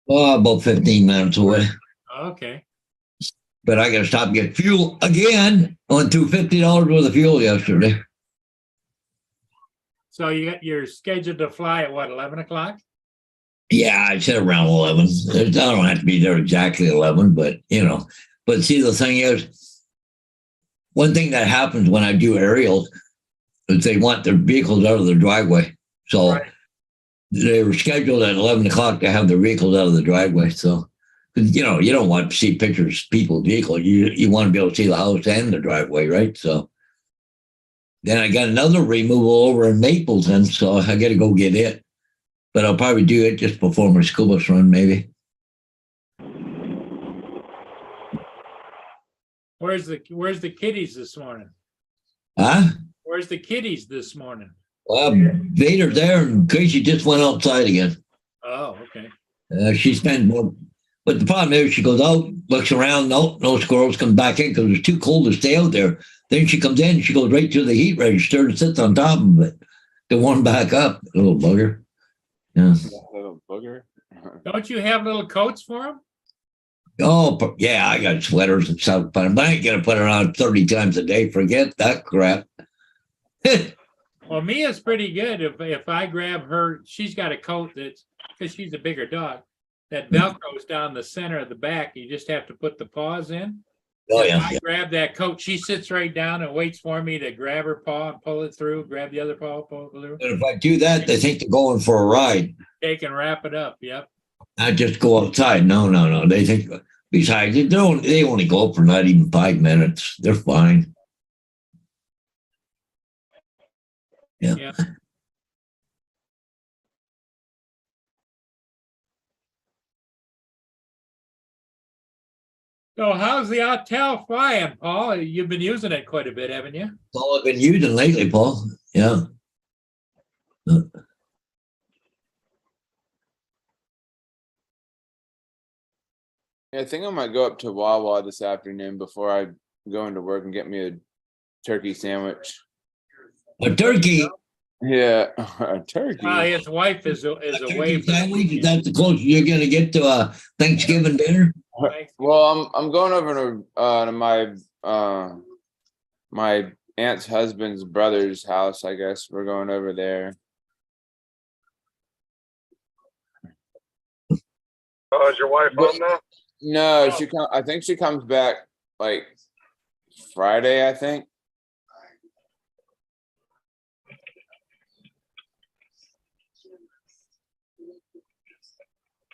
Oh, about 15 minutes away. Okay. But I got to stop and get fuel again. I went through $50 worth of fuel yesterday. So you're scheduled to fly at what, 11 o'clock? Yeah, I said around 11. I don't have to be there exactly 11, but But see, the thing is, one thing that happens when I do aerials is they want their vehicles out of the driveway. So Right. they were scheduled at 11 o'clock to have their vehicles out of the driveway. So, you don't want to see pictures of people's vehicles. You want to be able to see the house and the driveway, right? So then I got another removal over in Mapleton, so I got to go get it. But I'll probably do it just before my school bus run, maybe. Where's the kiddies this morning? Huh? Where's the kiddies this morning? Vader's there, and Gracie just went outside again. Oh, okay. She spent more, but the problem is she goes out, looks around, no squirrels, come back in because it's too cold to stay out there. Then she comes in, she goes right to the heat register and sits on top of it to warm back up. Little bugger. Yeah. Little booger. Don't you have little coats for them? Oh, yeah, I got sweaters and stuff, but I ain't gonna put it on 30 times a day. Forget that crap. Well, Mia's pretty good. If I grab her, she's got a coat that's, because she's a bigger dog, that Velcro's down the center of the back. You just have to put the paws in. Oh, If yeah. I grab that coat, she sits right down and waits for me to grab her paw and pull it through, grab the other paw, pull it through, And if I do that, they think they're going for a ride. take and wrap it up. Yep. I just go outside. No. They think, besides, they only go up for not even 5 minutes. They're fine. Yeah. Yeah. So how's the Autel flying, Paul? You've been using it quite a bit, haven't you? That's all I've been using lately, Paul. Yeah. Yeah, I think I might go up to Wawa this afternoon before I go into work and get me a turkey sandwich. A turkey. Yeah, a turkey. His wife is away. Turkey sandwich. Is that the closest you're going to get to a Thanksgiving dinner? Well, I'm going over to my aunt's husband's brother's house. I guess we're going over there. Oh, is your wife home now? No, I think she comes back like Friday, I think.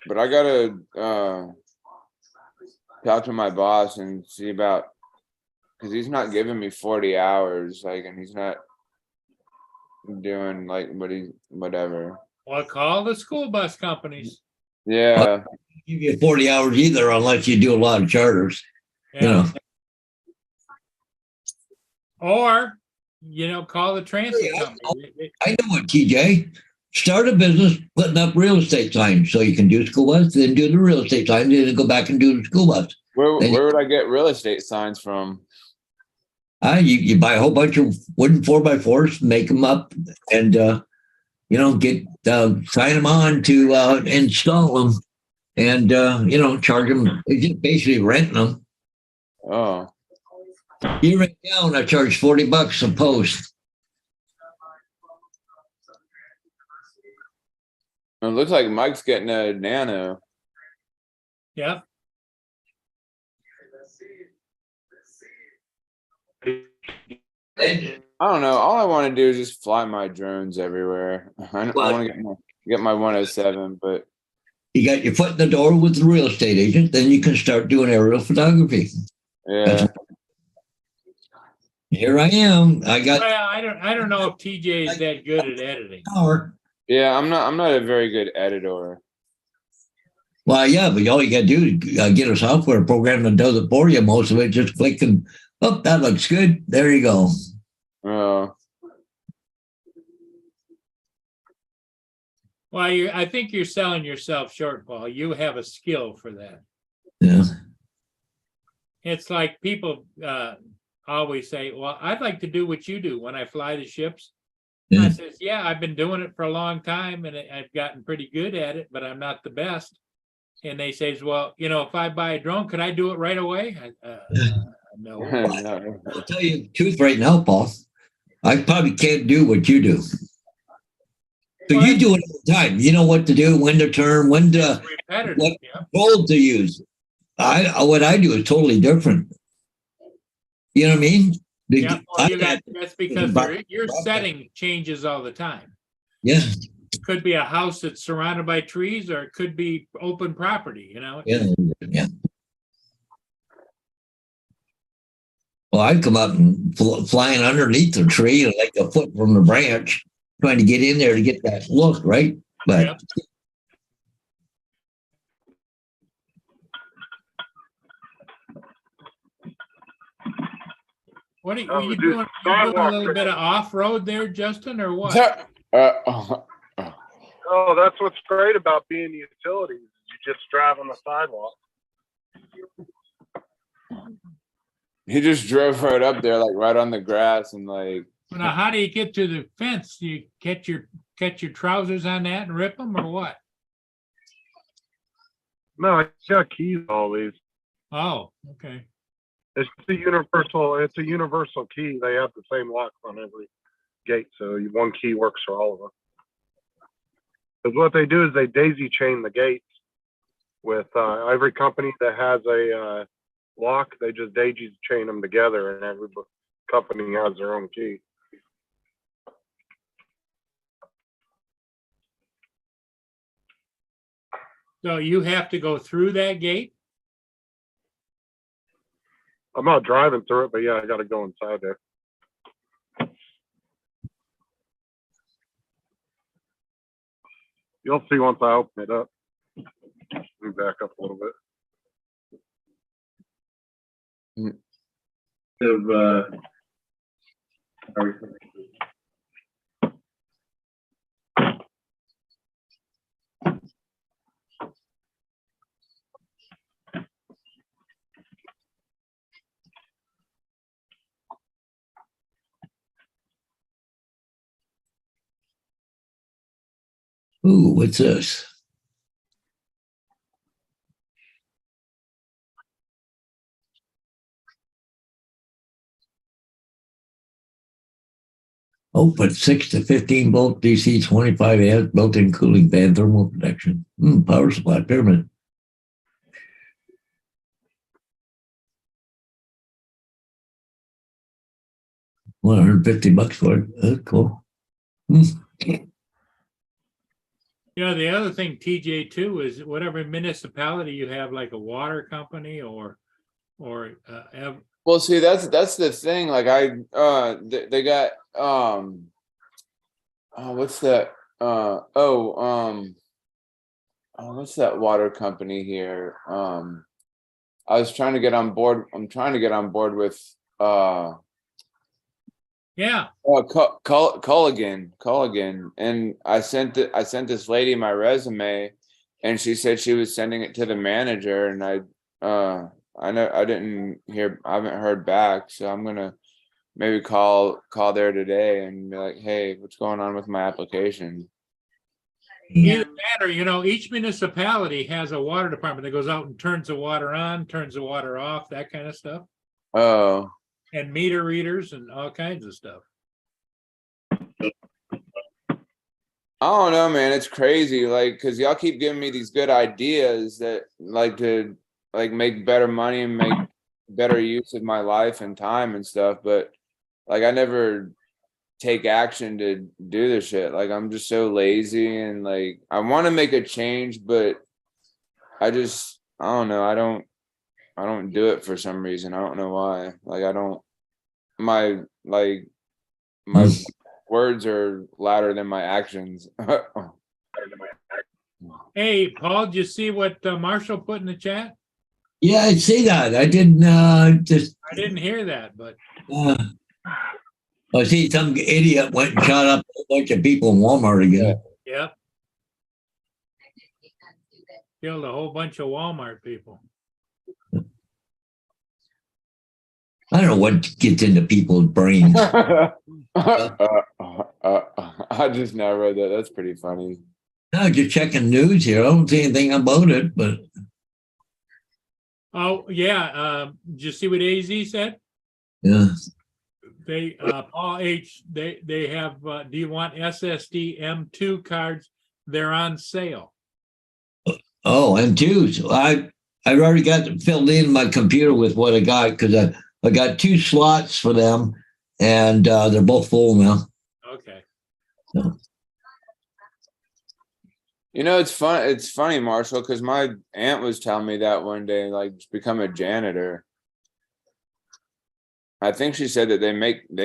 But I gotta talk to my boss and see about, because he's not giving me 40 hours, and he's not doing whatever. Well, call the school bus companies. Yeah. Give you 40 hours either, unless you do a lot of charters. Yeah. Or, call the transit company. I know it, TJ. Start a business putting up real estate signs so you can do school bus, then do the real estate signs, then go back and do the school bus. Where would I get real estate signs from? You buy a whole bunch of wooden 4x4s, make them up, and sign them on to install them, and charge them. Just basically renting them. Oh. Here in town, I charge $40 a post. It looks like Mike's getting a Nano. Yeah. I don't know. All I want to do is just fly my drones everywhere. I want to get my 107, but You got your foot in the door with the real estate agent, then you can start doing aerial photography. yeah. Here I am. I got Well, I don't know if TJ is that good at editing. power. Yeah, I'm not a very good editor. Well, yeah, but all you got to do is get a software program that does it for you. Most of it, just click and Oh, that looks good. There you go. Uh, Well, I think you're selling yourself short, Paul. You have a skill for that. Yeah. It's like people always say, well, I'd like to do what you do when I fly the ships. I Yeah. says, yeah, I've been doing it for a long time and I've gotten pretty good at it, but I'm not the best. And they says, well, if I buy a drone, could I do it right away? No. no. I'll tell you the truth right now, Paul. I probably can't do what you do. So you do it all the time. You know what to do, when to turn, when to Repetitive, what yeah. control to use. What I do is totally different. You know what I mean? Yeah, well, I got- that's because your setting changes all the time. yeah, Could be a house that's surrounded by trees, or it could be open property, yeah. Well, I'd come up and flying underneath the tree, like a foot from the branch, trying to get in there to get that look, right? But Yep. What are you, Oh, you dude, doing? You doing a sidewalk little bit of off-road there, Justin, or what? Oh, that's what's great about being utilities. You just drive on the sidewalk. He just drove right up there, like right on the grass, and like. Now, how do you get to the fence? Do you catch your trousers on that and rip them, or what? No, I got keys always. Oh, okay. It's a universal key. They have the same lock on every gate, so one key works for all of them. Because what they do is they daisy chain the gates with every company that has a lock. They just daisy chain them together, and every company has their own key. So you have to go through that gate? I'm not driving through it, but yeah, I got to go inside there. You'll see once I open it up. Let me back up a little bit. ooh, what's this? Oh, but 6 to 15 volt DC 25 amp built-in cooling fan thermal protection. Power supply pyramid. $150 for it. That's cool. The other thing, TJ, too, is whatever municipality you have, like a water company or Well, see, that's the thing. Like they got what's that? What's that water company here? I was trying to get on board. I'm trying to get on board with yeah. Culligan, and I sent this lady my resume, and she said she was sending it to the manager, and I haven't heard back, so I'm gonna maybe call there today and be like, hey, what's going on with my application? Either that or, each municipality has a water department that goes out and turns the water on, turns the water off, that kind of stuff, Oh, and meter readers and all kinds of stuff. I don't know, man. It's crazy, like, because y'all keep giving me these good ideas that to make better money and make better use of my life and time and stuff, but like I never take action to do this shit. Like I'm just so lazy, and like I want to make a change, but I don't know. I don't do it for some reason. I don't know why. Like my words are louder than my actions. Hey, Paul, did you see what Marshall put in the chat? Yeah, I see that. I didn't just I didn't hear that, but I see some idiot went and shot up a bunch of people in Walmart again. yeah. Killed a whole bunch of Walmart people. I don't know what gets into people's brains. I just now read that. That's pretty funny. No, just checking news here. I don't see anything about it, but Oh, yeah, did you see what AZ said? yeah. They, Paul H, they have, do you want SSD M2 cards? They're on sale. Oh, and two. So I've already got filled in my computer with what I got because I got 2 slots for them, and they're both full now. Okay. You know, it's fun. It's funny, Marshall, because my aunt was telling me that one day, like, just become a janitor. I think she said that they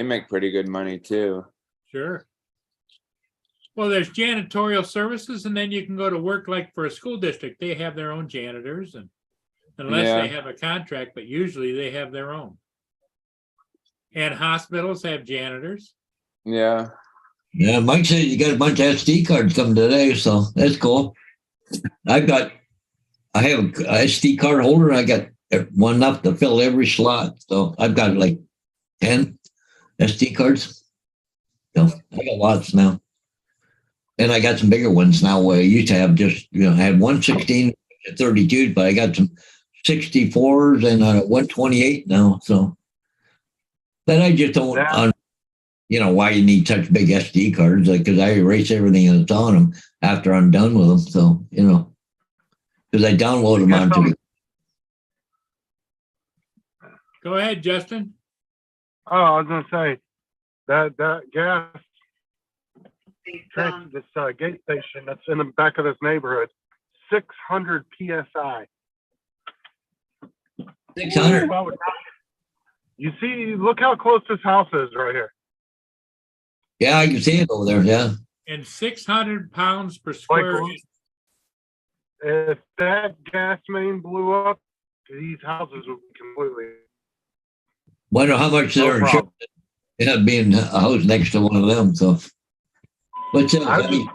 make pretty good money too. Sure. Well, there's janitorial services, and then you can go to work like for a school district. They have their own janitors, and unless Yeah. they have a contract, but usually they have their own. And hospitals have janitors. Yeah. Yeah, Mike said you got a bunch of SD cards coming today, so that's cool. I have a SD card holder. And I got one enough to fill every slot, so I've got like 10 SD cards. So I got lots now, and I got some bigger ones now. Where I used to have just I had 116 32, but I got some 64s and 128 now. So, but I just don't. Why you need such big SD cards? Like, because I erase everything that's on them after I'm done with them. So, because I download them onto. Go ahead, Justin. Oh, I was gonna say that gas this gate station that's in the back of this neighborhood, 600 psi. 600. You see, look how close this house is right here. Yeah, I can see it over there. Yeah. And 600 pounds per square Like, inch. if that gas main blew up, these houses would be completely. Wonder how much No they're insured. problem. Yeah, being a house next to one of them. So, what's that? I just-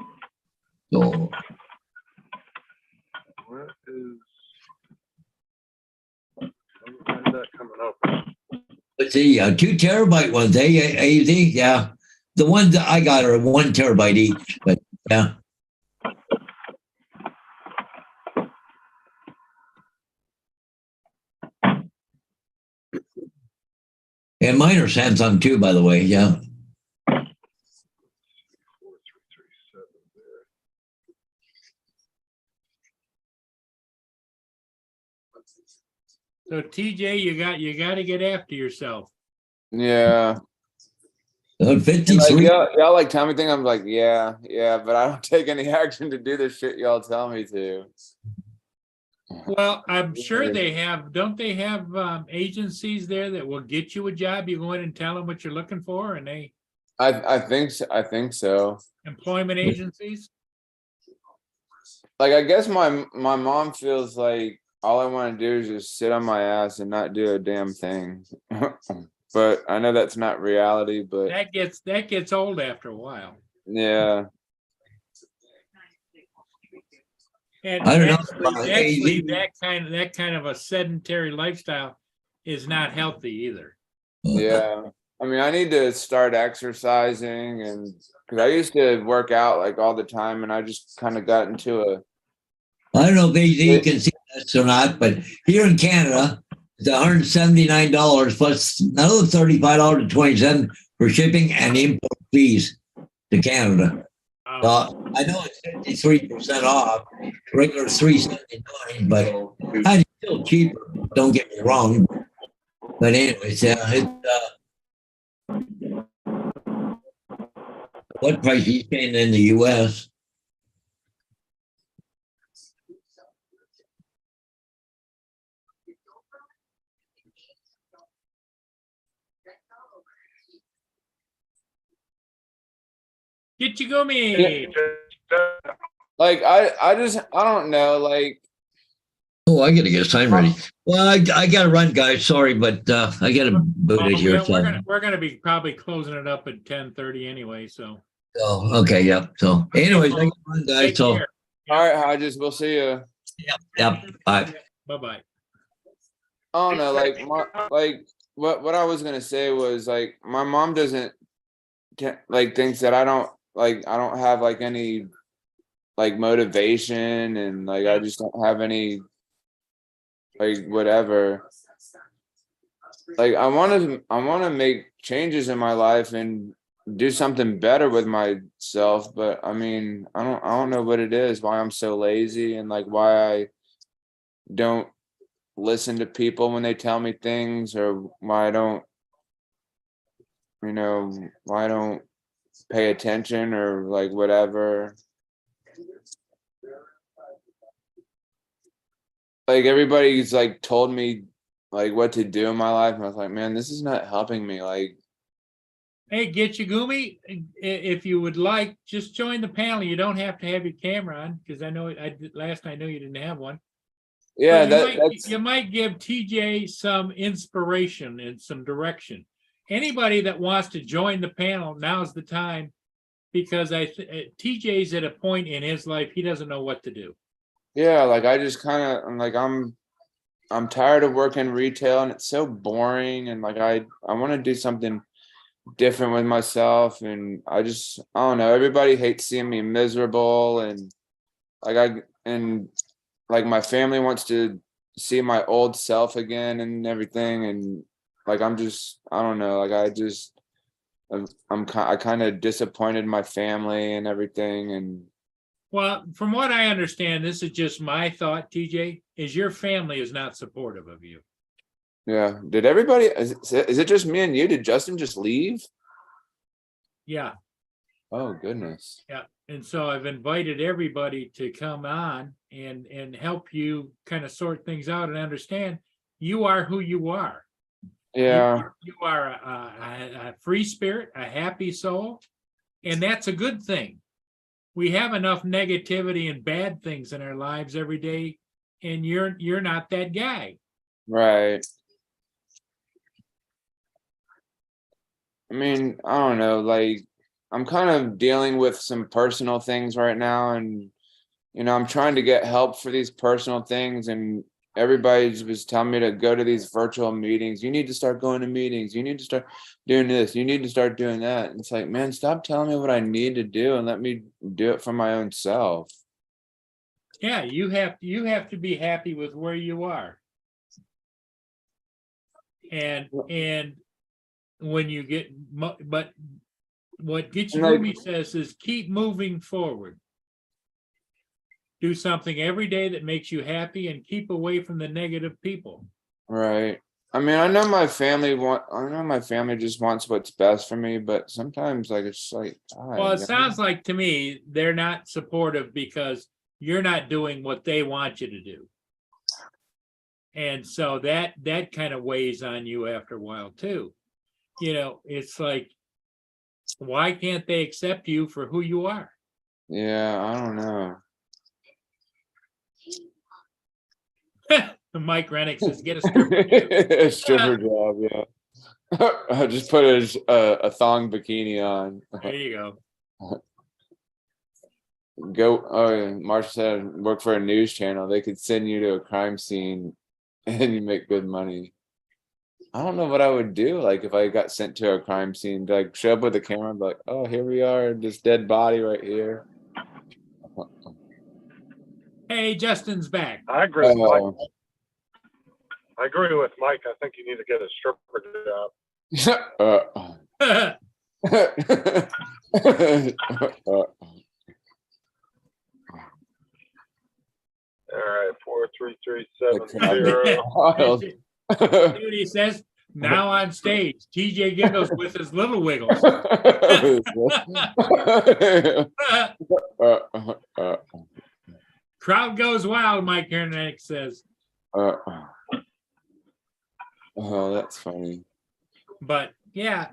So, What is? Why is that coming up? let's see, 2 terabyte ones, AZ? Yeah. The ones that I got are 1 terabyte each, but yeah. And mine are Samsung too, by the way. Yeah. 4337 there. So TJ, you got to get after yourself. Yeah. Uh, And, 53. y'all like tell me things. I'm like, yeah, but I don't take any action to do the shit y'all tell me to. Well, I'm sure they have, don't they have agencies there that will get you a job? You go in and tell them what you're looking for, and they, I think so. I think so. employment agencies? Like, I guess my mom feels like all I want to do is just sit on my ass and not do a damn thing. But I know that's not reality. But That gets old after a while. yeah, And I don't know. actually, that kind of a sedentary lifestyle is not healthy either. yeah. I mean, I need to start exercising, and because I used to work out like all the time, and I just kind of got into a. I don't know if AZ can see this or not, but here in Canada, it's $179 plus another $35.20 for shipping and import fees to Canada. I know it's 53% off, regular $379, but it's still cheaper. Don't get me wrong. But anyways, what price are you paying in the U.S.? Get you go me. Like I don't know, like Oh, I gotta get a sign ready. Well, I gotta run, guys. Sorry, but I gotta boot Well, it here. yeah, So, we're gonna be probably closing it up at 10:30 anyway, so. okay, yeah. So, anyways, I gotta run, guys. Take So, care. All right, Hodges, we'll see you. yep. Bye. Bye-bye. I don't know, like what I was gonna say was like my mom doesn't like thinks that I don't have like any like motivation and like I just don't have any like whatever. Like I want to make changes in my life and do something better with myself, but I mean I don't know what it is, why I'm so lazy and like why I don't listen to people when they tell me things or why I don't why I don't pay attention or like whatever. Like everybody's like told me like what to do in my life and I was like, man, this is not helping me. Like, Hey, Gumi, if you would like, just join the panel. You don't have to have your camera on, because I know last I knew you didn't have one. yeah, But that's you might give TJ some inspiration and some direction. Anybody that wants to join the panel, now's the time, because TJ's at a point in his life he doesn't know what to do. yeah, like I just kind of I'm like I'm tired of working retail and it's so boring and like I want to do something different with myself and I don't know, everybody hates seeing me miserable and like like my family wants to see my old self again and everything and like I don't know, like I kind of disappointed my family and everything and Well, from what I understand, this is just my thought, TJ, is your family is not supportive of you. yeah. Did everybody is it just me and you? Did Justin just leave? Yeah. Oh goodness. Yeah, and so I've invited everybody to come on and help you kind of sort things out and understand you are who you are. Yeah. You are a free spirit, a happy soul, and that's a good thing. We have enough negativity and bad things in our lives every day, and you're not that guy. Right. I mean, I don't know, like I'm kind of dealing with some personal things right now and I'm trying to get help for these personal things and everybody was telling me to go to these virtual meetings. You need to start going to meetings. You need to start doing this. You need to start doing that. And it's like, man, stop telling me what I need to do and let me do it for my own self. Yeah, you have to be happy with where you are. And when you get, but what Gitchigumi says is keep moving forward. Do something every day that makes you happy and keep away from the negative people. Right. I mean, I know my family just wants what's best for me, but sometimes like it's like, Well, it sounds like to me they're not supportive because you're not doing what they want you to do. And so that kind of weighs on you after a while too. It's like, why can't they accept you for who you are? Yeah, I don't know. Mike Rennick says, get a stripper. A stripper job, yeah. I just put a thong bikini on. There you go. Marsha said work for a news channel. They could send you to a crime scene and you make good money. I don't know what I would do. Like if I got sent to a crime scene, like show up with a camera and be like, oh, here we are, this dead body right here. Hey, Justin's back. I agree with Mike. I agree with Mike. I think you need to get a stripper job. All right, 43370. See what he says? Now on stage, TJ Giggles with his little wiggles. Crowd goes wild, Mike Rennick says. Oh, that's funny. But yeah,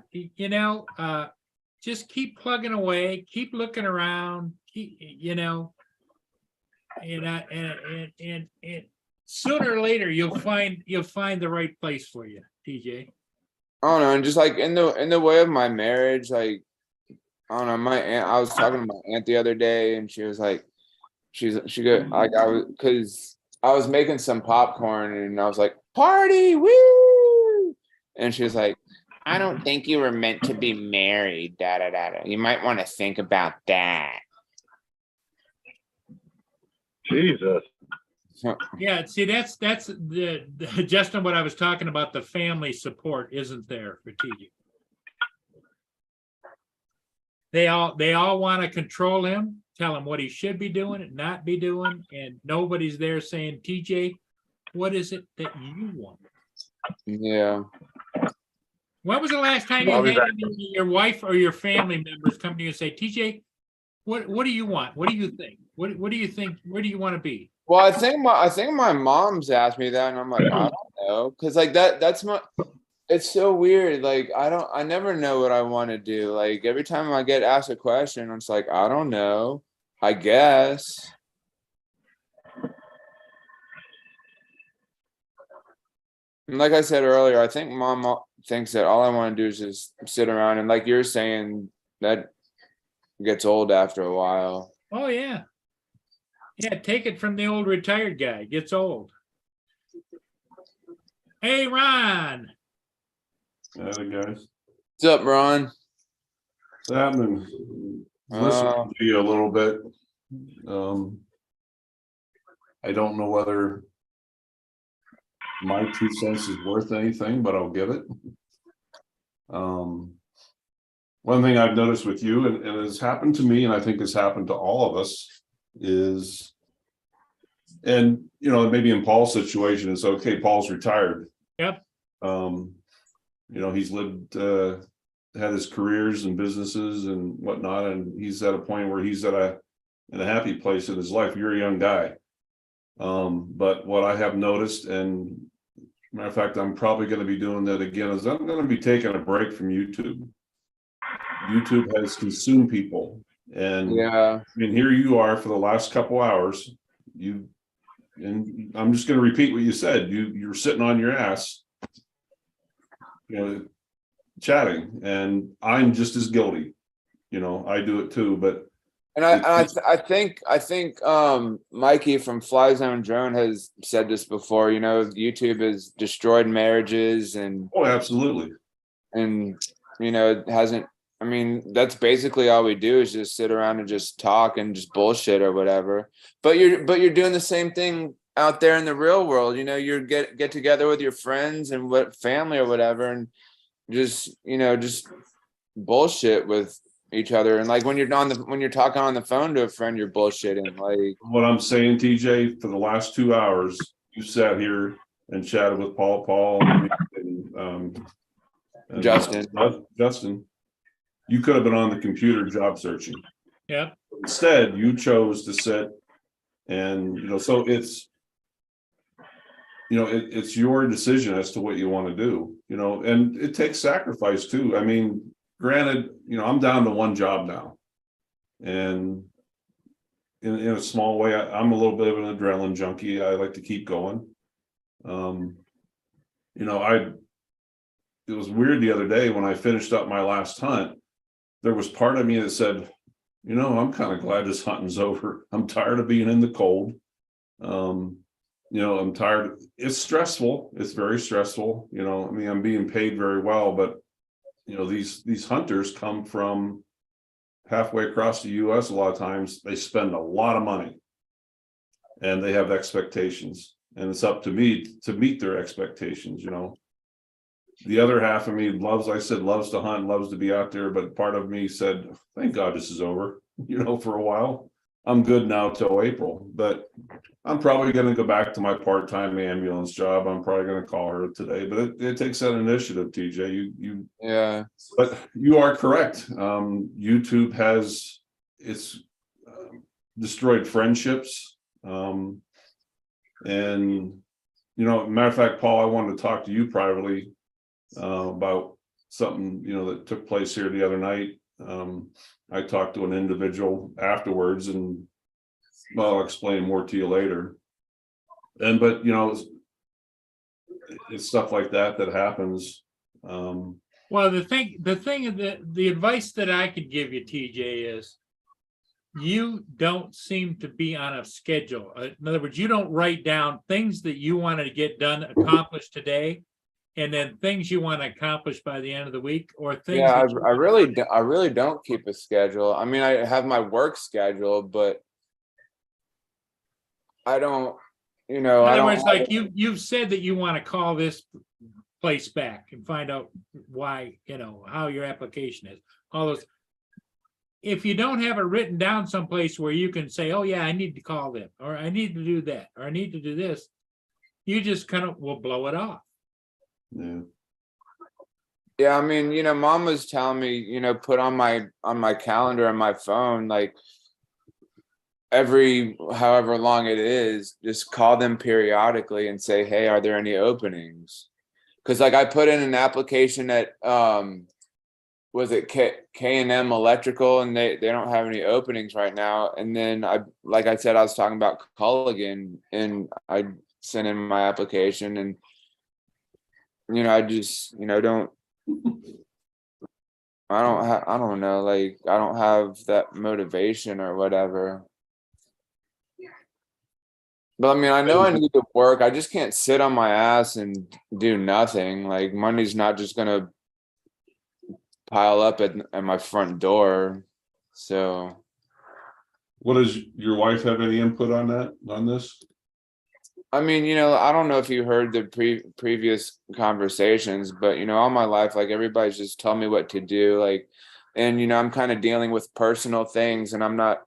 just keep plugging away, keep looking around, and sooner or later, you'll find the right place for you, TJ. I don't know, and just like in the way of my marriage, like I don't know, my aunt. I was talking to my aunt the other day, and she was like, she go like because I was making some popcorn, and I was like, party, woo, and she was like, I don't think you were meant to be married, da da da da. You might want to think about that. Jesus. Yeah, see, that's the Justin, what I was talking about, the family support isn't there for TJ. They all want to control him, tell him what he should be doing and not be doing, and nobody's there saying, TJ, what is it that you want? Yeah. When was the last time you I'll be had back. your wife or your family members come to you and say, TJ, what do you want? What do you think? What do you think? Where do you want to be? Well, I think my mom's asked me that, and I'm like, I don't know, because like that's my. It's so weird. Like I never know what I want to do. Like every time I get asked a question, I'm just like, I don't know. I guess. And like I said earlier, I think mom thinks that all I want to do is just sit around, and like you're saying, that gets old after a while. Oh, yeah. Yeah, take it from the old retired guy. Gets old. Hey, Ron. Hey guys, What's up, Ron? what's happening? Listening to you a little bit. I don't know whether my 2 cents is worth anything, but I'll give it. One thing I've noticed with you, and it's happened to me, and I think it's happened to all of us, is, and you know, maybe in Paul's situation, it's okay. Paul's retired. Yep. You know, he's lived, had his careers and businesses and whatnot, and he's at a point where he's in a happy place in his life. You're a young guy. But what I have noticed, and matter of fact, I'm probably going to be doing that again, is I'm going to be taking a break from YouTube. YouTube has consumed people. And Yeah. I mean, here you are for the last couple hours. And I'm just going to repeat what you said. You're sitting on your ass, you know, chatting, and I'm just as guilty. You know, I do it too. But And I think Mikey from Fly Zone Drone has said this before. You know, YouTube has destroyed marriages, and oh, absolutely. you know, it hasn't. I mean, that's basically all we do is just sit around and just talk and just bullshit or whatever. But you're doing the same thing out there in the real world. You know, you get together with your friends and family or whatever, and just, you know, just bullshit with each other. And like when you're talking on the phone to a friend, you're bullshitting. Like What I'm saying, TJ, for the last 2 hours, you sat here and chatted with Paul, and Justin. You could have been on the computer job searching. Yep. Instead, you chose to sit, and you know, so it's, you know, it's your decision as to what you want to do, you know, and it takes sacrifice too. I mean, granted, you know, I'm down to one job now, and in a small way, I'm a little bit of an adrenaline junkie. I like to keep going. You know, it was weird the other day when I finished up my last hunt. There was part of me that said, you know, I'm kind of glad this hunting's over. I'm tired of being in the cold. You know, I'm tired. It's stressful. It's very stressful. You know, I mean, I'm being paid very well, but you know, these hunters come from halfway across the US. A lot of times they spend a lot of money and they have expectations, and it's up to me to meet their expectations. You know, the other half of me loves to hunt, loves to be out there, but part of me said, thank God this is over, you know, for a while. I'm good now till April, but I'm probably going to go back to my part-time ambulance job. I'm probably going to call her today, but it takes that initiative, TJ. yeah. But you are correct. YouTube has destroyed friendships. And, you know, matter of fact, Paul, I wanted to talk to you privately about something, you know, that took place here the other night. I talked to an individual afterwards, and well, I'll explain more to you later. but you know, it's stuff like that that happens. Well, the advice that I could give you, TJ, is you don't seem to be on a schedule. In other words, you don't write down things that you want to get done, accomplished today, and then things you want to accomplish by the end of the week, or things. Yeah, that you I really, I really don't keep a schedule. I mean, I have my work schedule, but I don't, you know, In I other don't. words, like you've said that you want to call this place back and find out why, you know, how your application is, all those. If you don't have it written down someplace where you can say, oh yeah, I need to call them, or I need to do that, or I need to do this, you just kind of will blow it off. Yeah. Yeah, I mean, you know, mom was telling me, you know, put on my calendar on my phone, like every however long it is, just call them periodically and say, hey, are there any openings? Because like I put in an application at was it K&M Electrical, and they don't have any openings right now. And then like I said, I was talking about Culligan, and I sent in my application, and you know, I just, you know, I don't know, like I don't have that motivation or whatever. But I mean, I know I need to work. I just can't sit on my ass and do nothing. Like money's not just gonna pile up at my front door. So What does your wife have any input on this? I mean, you know, I don't know if you heard the previous conversations, but you know, all my life, like everybody's just telling me what to do, like, and you know, I'm kind of dealing with personal things, and I'm not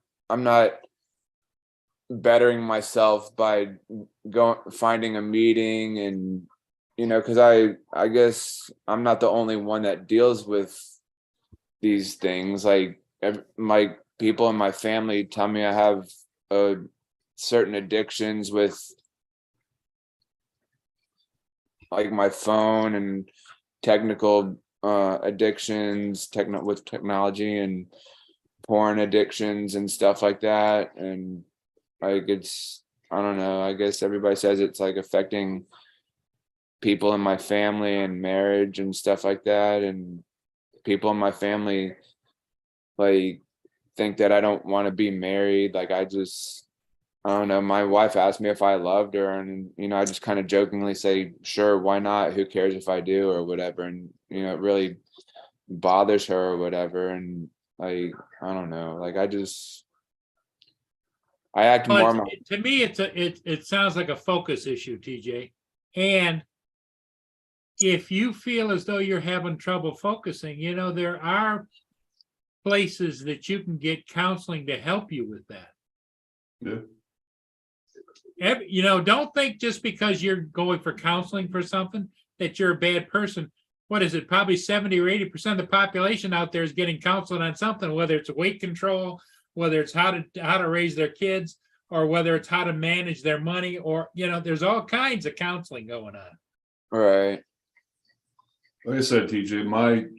bettering myself by finding a meeting, and you know, because I guess I'm not the only one that deals with these things. Like my people in my family tell me I have certain addictions with like my phone, and technical addictions, with technology, and porn addictions and stuff like that. And like I don't know, I guess everybody says it's like affecting people in my family and marriage and stuff like that. And people in my family like think that I don't want to be married. Like I don't know. My wife asked me if I loved her, and you know, I just kind of jokingly say, "Sure, why not? Who cares if I do or whatever?" And you know, it really bothers her or whatever. And like, I don't know. Like I act more. But to me, it sounds like a focus issue, TJ. And if you feel as though you're having trouble focusing, you know, there are places that you can get counseling to help you with that. Yeah. You know, don't think just because you're going for counseling for something that you're a bad person. What is it? Probably 70 or 80% of the population out there is getting counseling on something, whether it's weight control, whether it's how to raise their kids, or whether it's how to manage their money, or, you know, there's all kinds of counseling going on. Right. Like I said, TJ,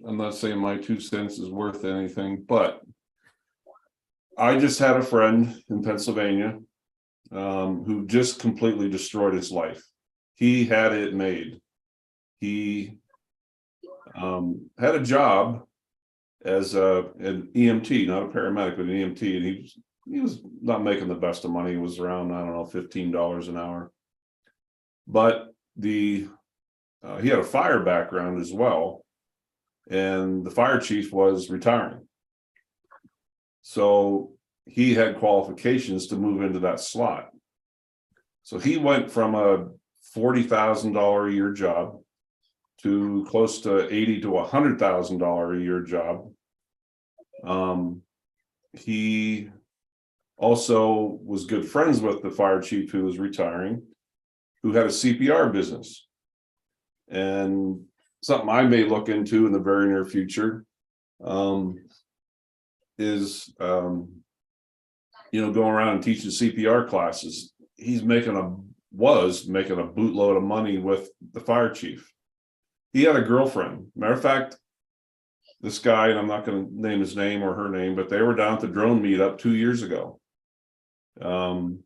I'm not saying my 2 cents is worth anything, but I just had a friend in Pennsylvania who just completely destroyed his life. He had it made. He had a job as an EMT, not a paramedic, but an EMT, and he was not making the best of money. It was around, I don't know, $15 an hour. But he had a fire background as well, and the fire chief was retiring. So he had qualifications to move into that slot. So he went from a $40,000 a year job to close to $80,000 to $100,000 a year job. He also was good friends with the fire chief who was retiring, who had a CPR business. And something I may look into in the very near future is you know, going around and teaching CPR classes. He's was making a bootload of money with the fire chief. He had a girlfriend. Matter of fact, this guy, and I'm not going to name his name or her name, but they were down at the drone meetup 2 years ago. And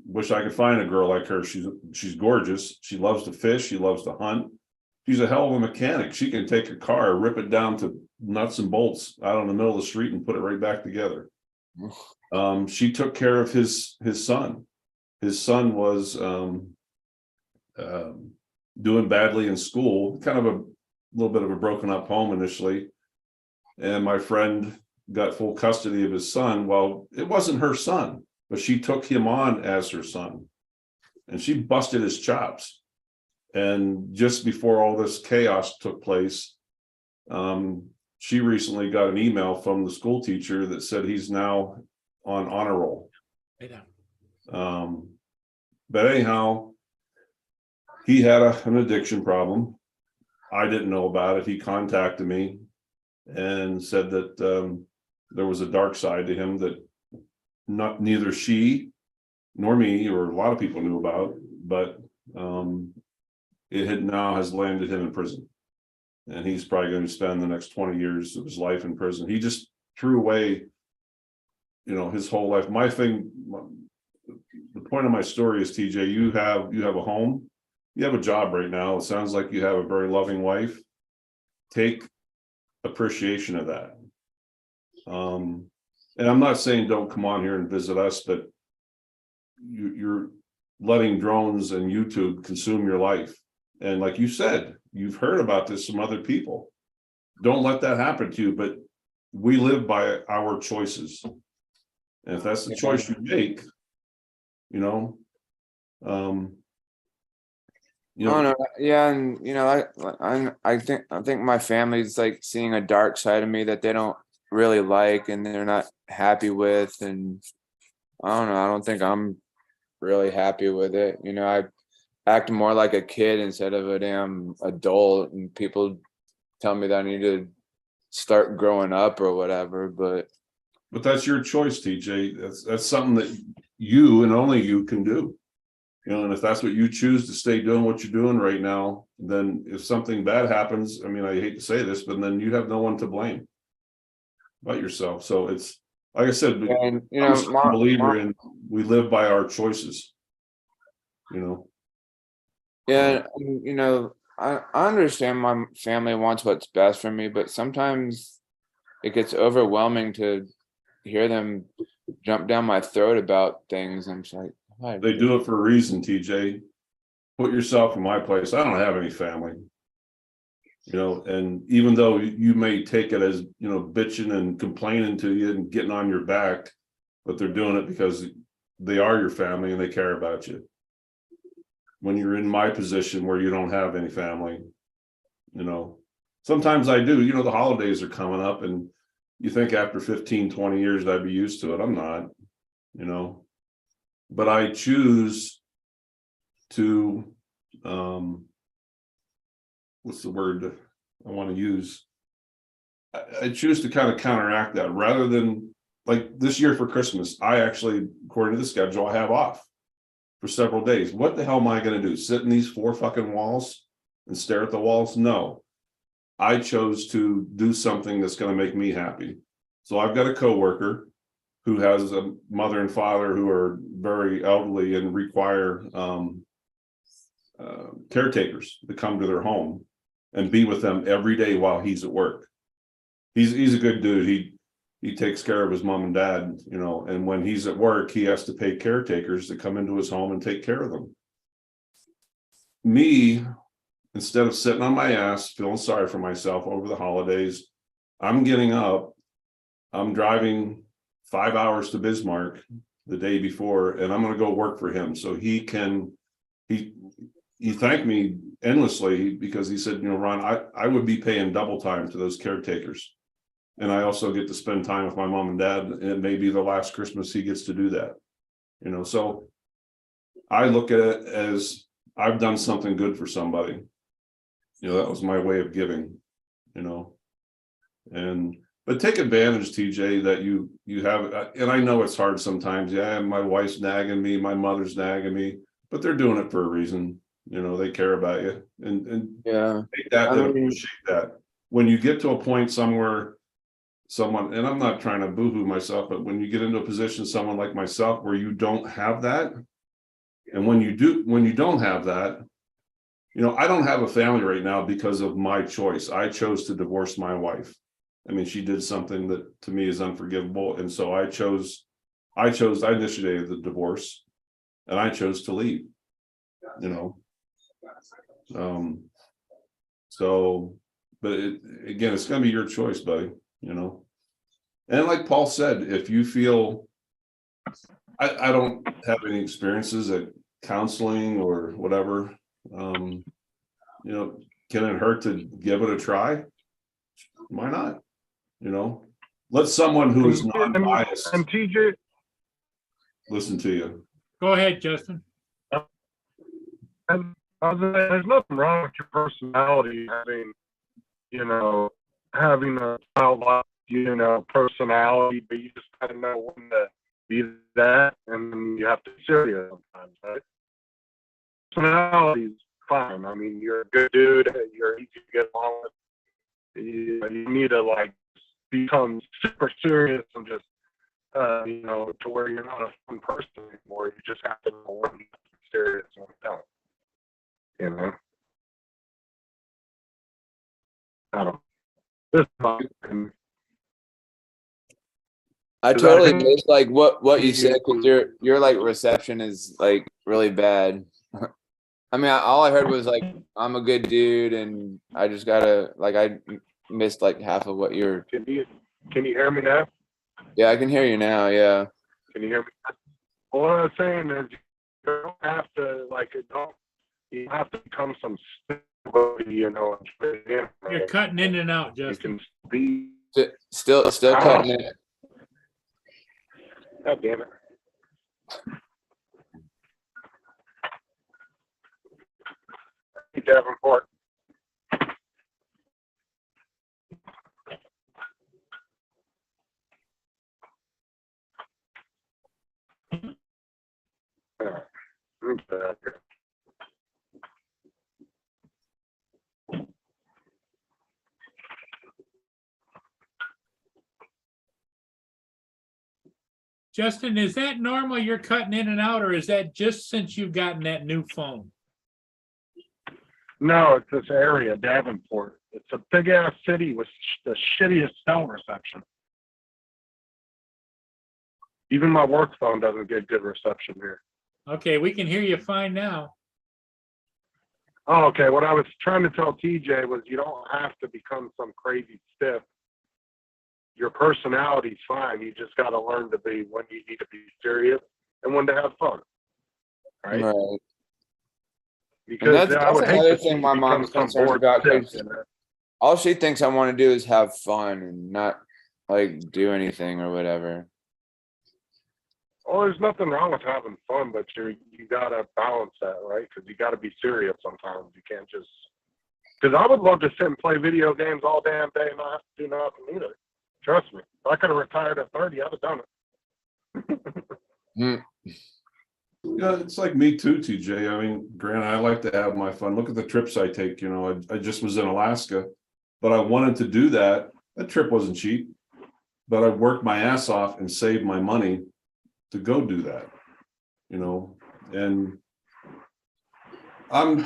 wish I could find a girl like her. She's gorgeous. She loves to fish. She loves to hunt. She's a hell of a mechanic. She can take a car, rip it down to nuts and bolts out in the middle of the street and put it right back together. She took care of his son. His son was doing badly in school, kind of a little bit of a broken up home initially. And my friend got full custody of his son. Well, it wasn't her son, but she took him on as her son. And she busted his chops. And just before all this chaos took place, she recently got an email from the school teacher that said he's now on honor roll. But anyhow, he had an addiction problem. I didn't know about it. He contacted me and said that there was a dark side to him that neither she nor me or a lot of people knew about, but it now has landed him in prison. And he's probably going to spend the next 20 years of his life in prison. He just threw away, his whole life. The point of my story is, TJ, you have a home, you have a job right now. It sounds like you have a very loving wife. Take appreciation of that. And I'm not saying don't come on here and visit us, but you're letting drones and YouTube consume your life. And like you said, you've heard about this from other people. Don't let that happen to you, but we live by our choices. And if that's the choice you make, Oh no, yeah, and I think my family's like seeing a dark side of me that they don't really like and they're not happy with, and I don't know. I don't think I'm really happy with it. I act more like a kid instead of a damn adult, and people tell me that I need to start growing up or whatever. But that's your choice, TJ. That's something that you and only you can do. And if that's what you choose to stay doing what you're doing right now, then if something bad happens, I mean, I hate to say this, but then you have no one to blame but yourself. So it's like I said, and I'm a believer in we live by our choices. Yeah, I understand my family wants what's best for me, but sometimes it gets overwhelming to hear them jump down my throat about things. I'm just like, oh, They do it for a reason, TJ. Put yourself in my place. I don't have any family. And even though you may take it as, bitching and complaining to you and getting on your back, but they're doing it because they are your family and they care about you. When you're in my position where you don't have any family, sometimes I do. The holidays are coming up and you think after 15, 20 years I'd be used to it. I'm not, but I choose to, what's the word I want to use? I choose to kind of counteract that rather than like this year for Christmas. I actually, according to the schedule, I have off for several days. What the hell am I going to do? Sit in these 4 fucking walls and stare at the walls? No, I chose to do something that's going to make me happy. So I've got a coworker who has a mother and father who are very elderly and require caretakers to come to their home and be with them every day while he's at work. He's a good dude. He takes care of his mom and dad, and when he's at work, he has to pay caretakers to come into his home and take care of them. Me, instead of sitting on my ass, feeling sorry for myself over the holidays, I'm getting up, I'm driving 5 hours to Bismarck the day before, and I'm going to go work for him. So he thanked me endlessly because he said, Ron, I would be paying double time to those caretakers. And I also get to spend time with my mom and dad. And it may be the last Christmas he gets to do that. So I look at it as I've done something good for somebody. That was my way of giving, but take advantage, TJ, that you have, and I know it's hard sometimes. Yeah, my wife's nagging me, my mother's nagging me, but they're doing it for a reason. They care about you, and yeah, take that and appreciate that. When you get to a point somewhere, someone, and I'm not trying to boohoo myself, but when you get into a position, someone like myself, where you don't have that, And when you don't have that, you know, I don't have a family right now because of my choice. I chose to divorce my wife. I mean, she did something that to me is unforgivable. And so I initiated the divorce and I chose to leave, you know. But again, it's going to be your choice, buddy, you know. And like Paul said, if you feel, I don't have any experiences at counseling or whatever, you know, can it hurt to give it a try? Why not? You know, let someone who is non-biased And TJ, listen to you. Go ahead, Justin. and there's nothing wrong with your personality having, you know, having a childlike, you know, personality, but you just gotta know when to be that, and then you have to be serious sometimes, right? Personality is fine. I mean, you're a good dude. You're easy to get along with. You need to like become super serious and just, you know, to where you're not a fun person anymore. You just have to know when to be serious and when don't. You know. I don't. This is my opinion. I Is totally that- miss like what you said because your like reception is like really bad. I mean, all I heard was like I'm a good dude, and I just gotta like I missed like half of what you're. Can you hear me now? Yeah, I can hear you now. Yeah. Can you hear me? Well, what I was saying is you don't have to like it don't. You have to become some stability, you know. You're cutting in and out, You Justin. can be. Still cutting it. God damn it. Hey, Davenport. Let me get out here. Justin, is that normal? You're cutting in and out, or is that just since you've gotten that new phone? No, it's this area, Davenport. It's a big ass city with the shittiest cell reception. Even my work phone doesn't get good reception here. Okay, we can hear you fine now. Oh, okay. What I was trying to tell TJ was you don't have to become some crazy stiff. Your personality's fine. You just got to learn to be when you need to be serious and when to have fun. Right? Right. Because that's I would hate another to thing see my you mom's become some concerned bored about, stiff, 'cause you know? all she thinks I want to do is have fun and not like do anything or whatever. Well, there's nothing wrong with having fun, but you gotta balance that, right? Because you gotta be serious sometimes. You can't just. Because I would love to sit and play video games all damn day and not have to do nothing either. Trust me, if I could have retired at 30, I'd have done it. Yeah, it's like me too, TJ. I mean, granted, I like to have my fun. Look at the trips I take, you know, I just was in Alaska, but I wanted to do that. That trip wasn't cheap, but I worked my ass off and saved my money to go do that, you know, and I'm,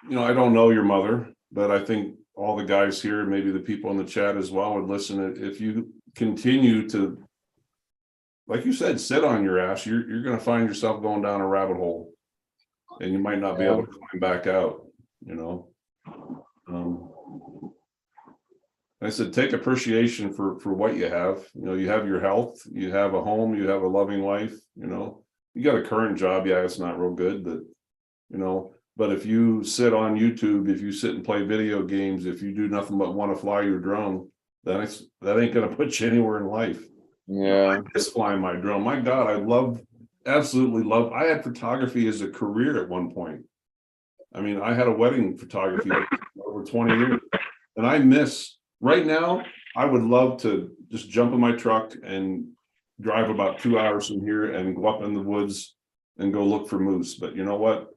you know, I don't know your mother, but I think all the guys here, maybe the people in the chat as well would listen. If you continue to, like you said, sit on your ass, you're going to find yourself going down a rabbit hole and you might not be able to climb back out, you know. I said, take appreciation for what you have. You know, you have your health, you have a home, you have a loving wife, you know, you got a current job. Yeah, it's not real good, but you know, but if you sit on YouTube, if you sit and play video games, if you do nothing but want to fly your drone, that ain't going to put you anywhere in life. Yeah. I miss flying my drone. My God, absolutely love. I had photography as a career at one point. I mean, I had a wedding photography over 20 years, and I miss. Right now, I would love to just jump in my truck and drive about 2 hours from here and go up in the woods and go look for moose. But you know what?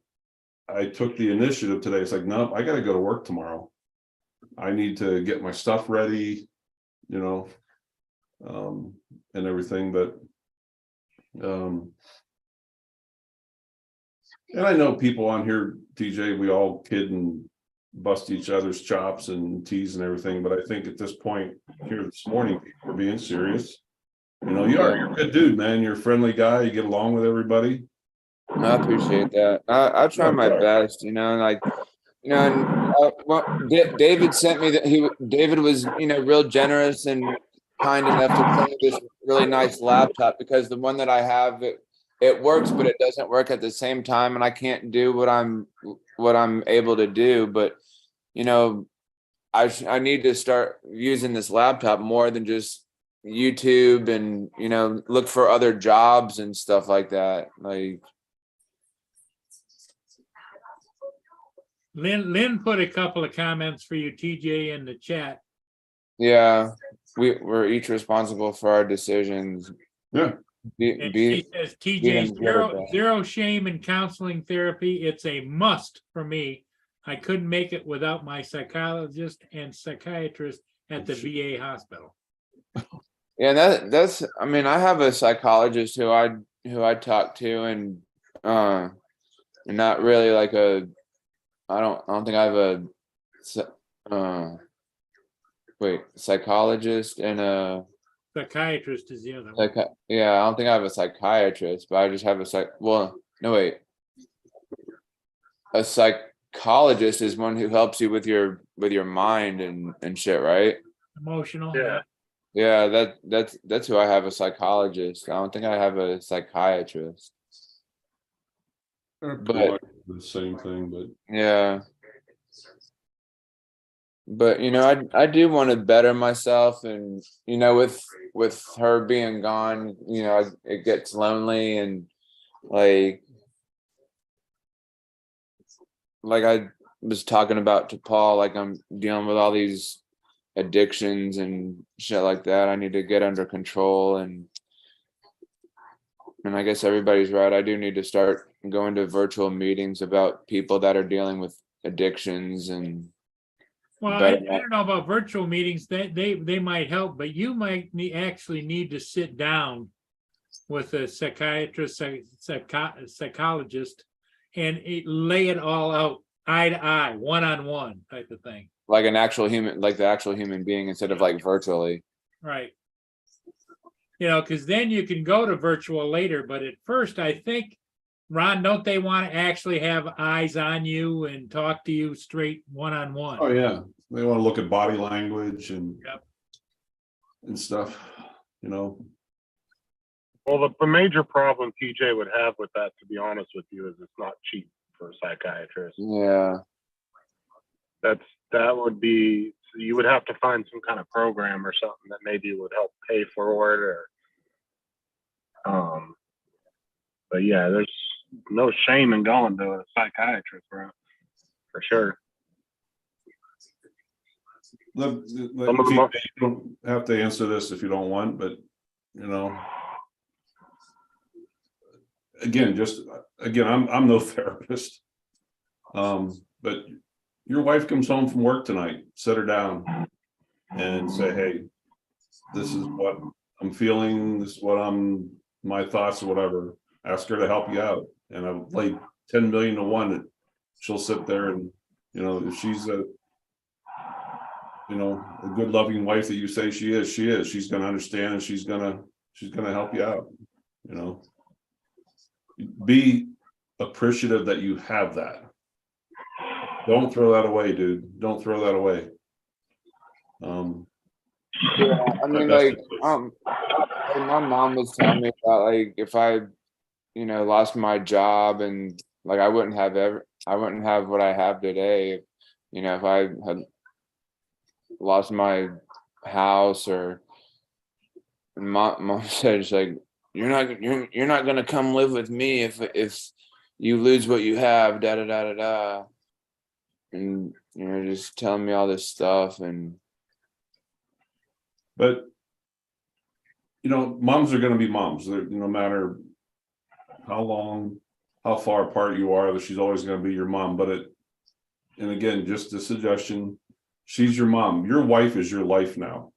I took the initiative today. It's like, no, I got to go to work tomorrow. I need to get my stuff ready, you know, and everything. But And I know people on here, TJ, we all kid and bust each other's chops and tease and everything, but I think at this point here this morning, people are being serious. You know, you're a good dude, man. You're a friendly guy. You get along with everybody. I appreciate that. I try my best, you know, like, you know, and David sent me that David was, you know, real generous and kind enough to send me this really nice laptop, because the one that I have, it works, but it doesn't work at the same time, and I can't do what I'm able to do. But, you know, I need to start using this laptop more than just YouTube, and, you know, look for other jobs and stuff like that. Like, Lynn put a couple of comments for you, TJ, in the chat. yeah, we're each responsible for our decisions. Yeah. And she says, them TJ, together. zero shame in counseling therapy. It's a must for me. I couldn't make it without my psychologist and psychiatrist at the VA hospital. Yeah, that's, I mean, I have a psychologist who I talk to, and not really like I don't think I have a psychologist and a Psychiatrist is the other one. yeah, I don't think I have a psychiatrist, but I just have a psychologist is one who helps you with your mind and shit, right? Emotional. Yeah. That's who I have, a psychologist. I don't think I have a psychiatrist. But The same thing, but yeah. But, you know, I do want to better myself, and, you know, with her being gone, you know, it gets lonely, and like I was talking about to Paul, like I'm dealing with all these addictions and shit like that. I need to get under control, and I guess everybody's right. I do need to start going to virtual meetings about people that are dealing with addictions. And Well, I don't know about virtual meetings. They might help, but you might actually need to sit down with a psychiatrist, psychologist, and lay it all out, eye to eye, one-on-one type of thing. like an actual human, like the actual human being, instead of like virtually. Right. You know, because then you can go to virtual later, but at first, I think, Ron, don't they want to actually have eyes on you and talk to you straight one-on-one? oh yeah, they want to look at body language and Yep. and stuff, you know. Well, the major problem TJ would have with that, to be honest with you, is it's not cheap for a psychiatrist. Yeah. That would be, you would have to find some kind of program or something that maybe would help pay for it, or but yeah, there's no shame in going to a psychiatrist, bro, for sure. You don't have to answer this if you don't want, but you know, again, I'm no therapist. But your wife comes home from work tonight, sit her down and say, hey, this is what I'm feeling, this is what my thoughts or whatever. Ask her to help you out. And I've laid 10 million to 1 that she'll sit there, and you know, if she's a good loving wife that you say she is, she's gonna understand, and she's gonna help you out. You know, be appreciative that you have that. Don't throw that away, dude. Don't throw that away. Yeah, I mean, like my mom was telling me about, like, if I, you know, lost my job, and like I wouldn't have what I have today. You know, if I had lost my house, or mom said, it's like, you're not gonna come live with me if you lose what you have, da da da da da. And you know, just telling me all this stuff. But you know, moms are going to be moms. No matter how far apart you are, she's always going to be your mom. And again, just a suggestion: she's your mom. Your wife is your life now,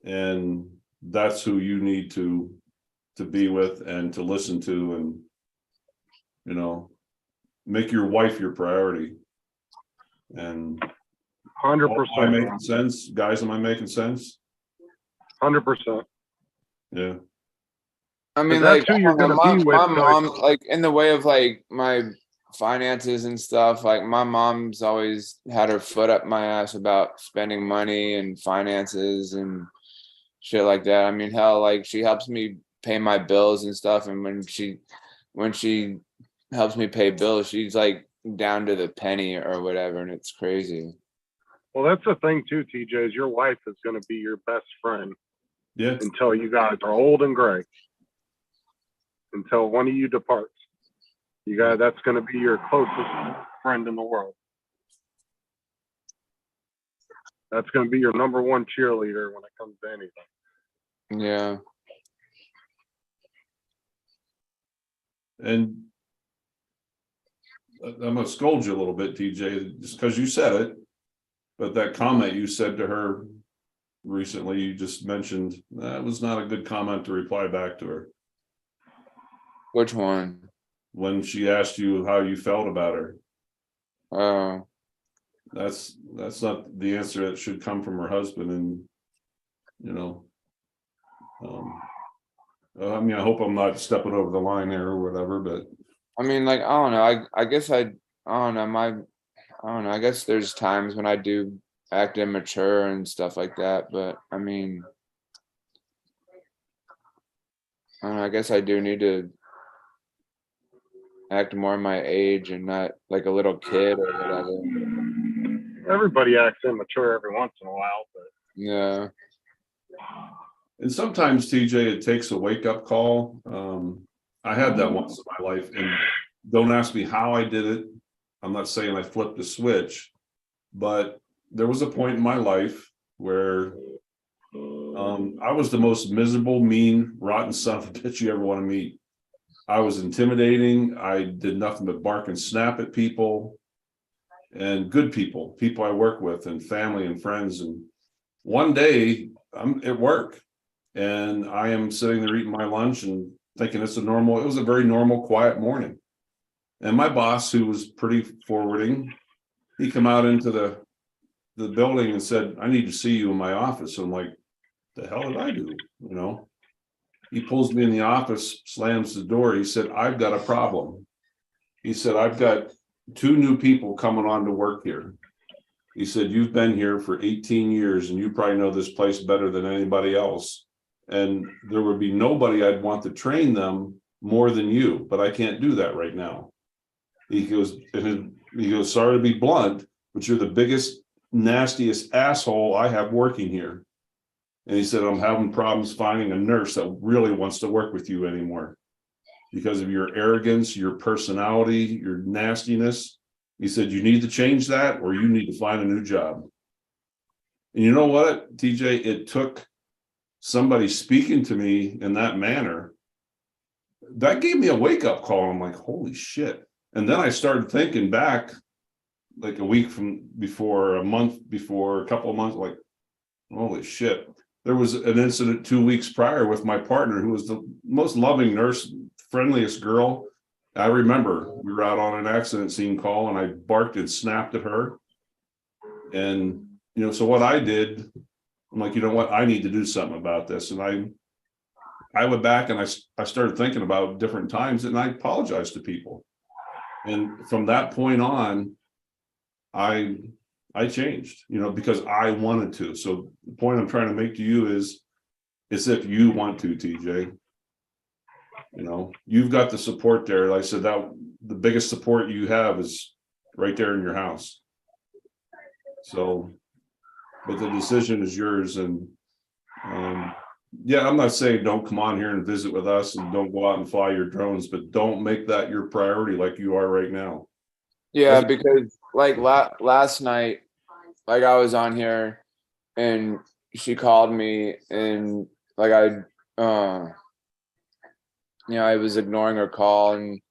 and that's who you need to be with and to listen to. And you know, make your wife your priority. And 100%. am I making sense? Guys, am I making sense? 100%. Yeah. I mean, that's like who you're gonna my be with, like- mom, like in the way of like my finances and stuff. Like my mom's always had her foot up my ass about spending money and finances and shit like that. I mean, hell, like she helps me pay my bills and stuff. And when she helps me pay bills, she's like down to the penny or whatever, and it's crazy. Well, that's the thing too, TJ, is your wife is going to be your best friend Yeah. until you guys are old and gray. Until one of you departs. That's going to be your closest friend in the world. That's going to be your number one cheerleader when it comes to anything. Yeah. And I'm gonna scold you a little bit, TJ, just because you said it. But that comment you said to her recently, you just mentioned, that was not a good comment to reply back to her. Which one? When she asked you how you felt about her. Oh. That's not the answer that should come from her husband. And, you know, I mean, I hope I'm not stepping over the line there or whatever, but I mean, like, I don't know. I guess I don't know. I don't know. I guess there's times when I do act immature and stuff like that. But I mean, I don't know, I guess I do need to act more my age and not like a little kid or whatever. Everybody acts immature every once in a while, but Yeah. and sometimes, TJ, it takes a wake up call. I had that once in my life, and don't ask me how I did it. I'm not saying I flipped a switch, but there was a point in my life where I was the most miserable, mean, rotten son of a bitch you ever want to meet. I was intimidating. I did nothing but bark and snap at people, and good people I work with, and family and friends. And one day I'm at work and I am sitting there eating my lunch and thinking it was a very normal, quiet morning. And my boss, who was pretty forwarding, he come out into the building and said, I need to see you in my office. I'm like, the hell did I do? You know, he pulls me in the office, slams the door. He said, I've got a problem. He said, I've got 2 new people coming on to work here. He said, you've been here for 18 years and you probably know this place better than anybody else. And there would be nobody I'd want to train them more than you, but I can't do that right now. He goes, sorry to be blunt, but you're the biggest, nastiest asshole I have working here. And he said, I'm having problems finding a nurse that really wants to work with you anymore because of your arrogance, your personality, your nastiness. He said, you need to change that or you need to find a new job. And you know what, TJ, it took somebody speaking to me in that manner. That gave me a wake up call. I'm like, holy shit. And then I started thinking back like a week from before, a month before, a couple of months, like, holy shit. There was an incident 2 weeks prior with my partner, who was the most loving nurse, friendliest girl. I remember we were out on an accident scene call and I barked and snapped at her. And, you know, so what I did, I'm like, you know what, I need to do something about this. And I went back and I started thinking about different times and I apologized to people. And from that point on, I changed, you know, because I wanted to. So the point I'm trying to make to you is if you want to, TJ, you know, you've got the support there. Like I said, that the biggest support you have is right there in your house. So, but the decision is yours. And yeah, I'm not saying don't come on here and visit with us and don't go out and fly your drones, but don't make that your priority like you are right now. Yeah, because like last night, like I was on here and she called me and like I was ignoring her call and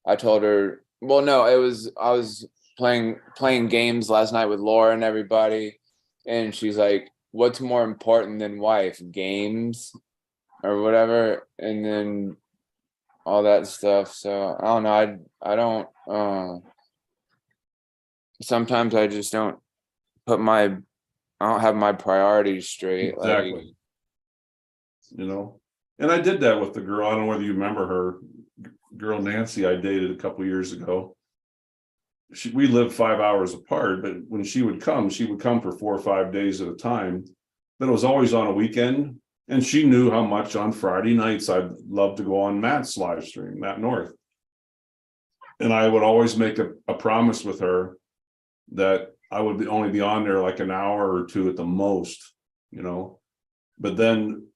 I told her, well, no, I was playing games last night with Laura and everybody. And she's like, what's more important than wife, games or whatever? And then all that stuff. So I don't know. I don't. Sometimes I just don't put my. I don't have my priorities straight. Like, Exactly. You know, and I did that with the girl. I don't know whether you remember her, girl Nancy I dated a couple years ago. We lived 5 hours apart, but when she would come for 4 or 5 days at a time. But it was always on a weekend. And she knew how much on Friday nights I'd love to go on Matt's live stream, Matt North. And I would always make a promise with her that I would only be on there like an hour or two at the most, you know. But then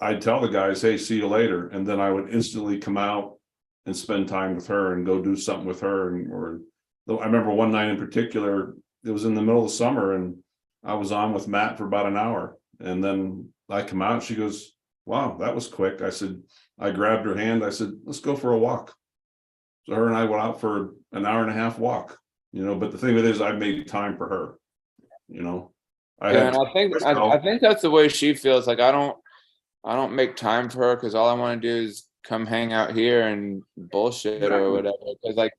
I'd tell the guys, hey, see you later. And then I would instantly come out and spend time with her and go do something with her. Or I remember one night in particular, it was in the middle of summer and I was on with Matt for about an hour. And then I come out, she goes, wow, that was quick. I said, I grabbed her hand. I said, let's go for a walk. So her and I went out for an hour and a half walk, you know, but the thing of it is I made time for her, you know. yeah, and I think that's the way she feels. Like I don't make time for her because all I want to do is come hang out here and bullshit or whatever. Because like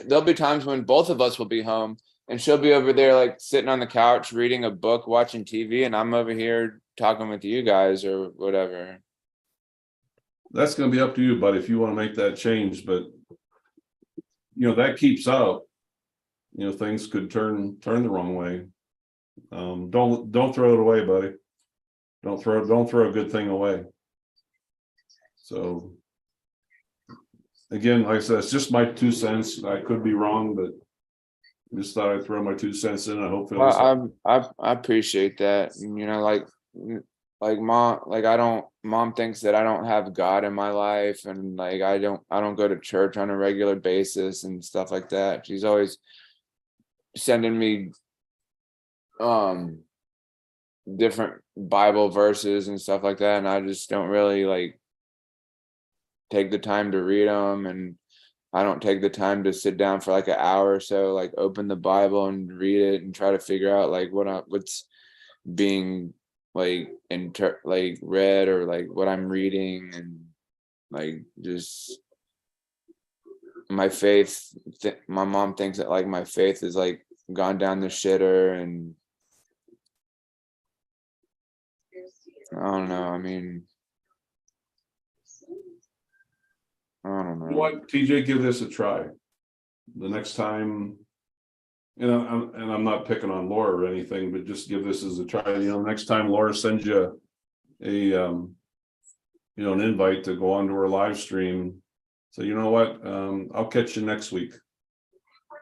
there'll be times when both of us will be home and she'll be over there like sitting on the couch reading a book, watching TV, and I'm over here talking with you guys or whatever. That's going to be up to you, buddy, if you want to make that change. But you know, that keeps up, you know, things could turn the wrong way. Don't throw it away, buddy. Don't throw a good thing away. So again, like I said, it's just my 2 cents. I could be wrong, but I just thought I'd throw my 2 cents in. I hope it was. I appreciate that. And, you know, like mom, like mom thinks that I don't have God in my life, and like I don't go to church on a regular basis and stuff like that. She's always sending me different Bible verses and stuff like that, and I just don't really like take the time to read them, and I don't take the time to sit down for like an hour or so, like open the Bible and read it and try to figure out like what's being like read or like what I'm reading, and like just my faith. My mom thinks that like my faith is like gone down the shitter, and I don't know. I mean, I don't know. You know what, TJ, give this a try. The next time, I'm not picking on Laura or anything, but just give this as a try. You know, next time Laura sends you an invite to go onto her live stream. So you know what? I'll catch you next week.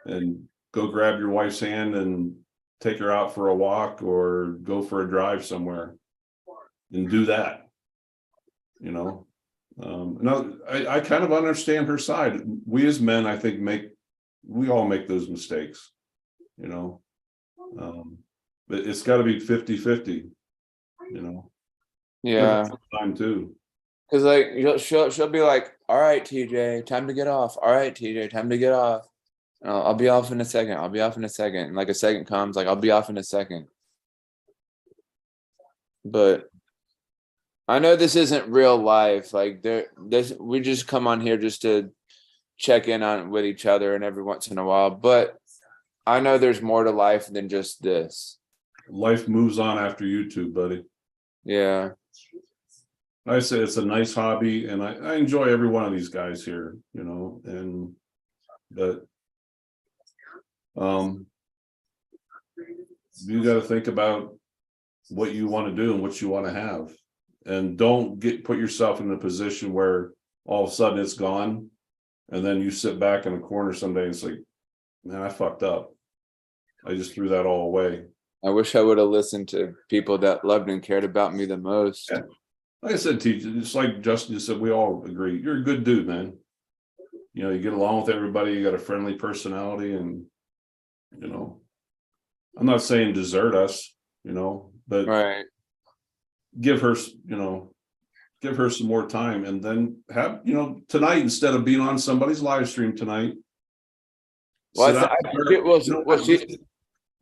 And go grab your wife's hand and take her out for a walk or go for a drive somewhere. And do that. You know. No, I kind of understand her side. We as men, I think, we all make those mistakes, you know. But it's got to be 50-50, you know. Yeah. Time too. Because like she'll be like, all right, TJ, time to get off. All right, TJ, time to get off. I'll be off in a second. I'll be off in a second. And like a second comes, like I'll be off in a second. But I know this isn't real life. Like we just come on here just to check in on with each other and every once in a while. But I know there's more to life than just this. Life moves on after YouTube, buddy. Yeah. I say it's a nice hobby, and I enjoy every one of these guys here, you know. But you got to think about what you want to do and what you want to have. And don't put yourself in a position where all of a sudden it's gone, and then you sit back in a corner someday and say, man, I fucked up. I just threw that all away. I wish I would have listened to people that loved and cared about me the most. Yeah. Like I said, TJ, just like Justin just said, we all agree. You're a good dude, man. You know, you get along with everybody. You got a friendly personality, and, you know, I'm not saying desert us, you know, but right. Give her some more time, and then have, you know, tonight, instead of being on somebody's live stream tonight. Well,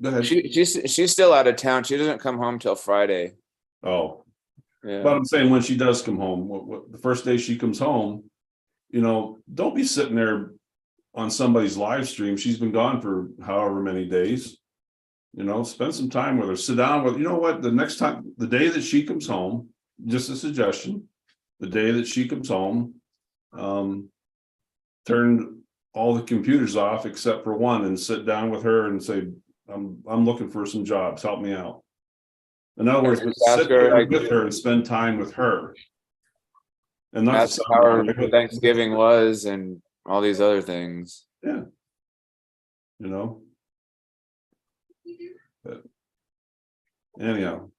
Go ahead. She's still out of town. She doesn't come home till Friday. Oh, yeah. But I'm saying when she does come home, what the first day she comes home, you know, don't be sitting there on somebody's live stream. She's been gone for however many days. You know, spend some time with her, sit down with, you know what, the next time, the day that she comes home, just a suggestion, the day that she comes home, turn all the computers off except for one and sit down with her and say, I'm looking for some jobs, help me out. In other words, Just ask sit her, there like, with her and spend time with her. And not to That's sound how her like it, Thanksgiving was and all these other things. yeah. You know? But anyhow,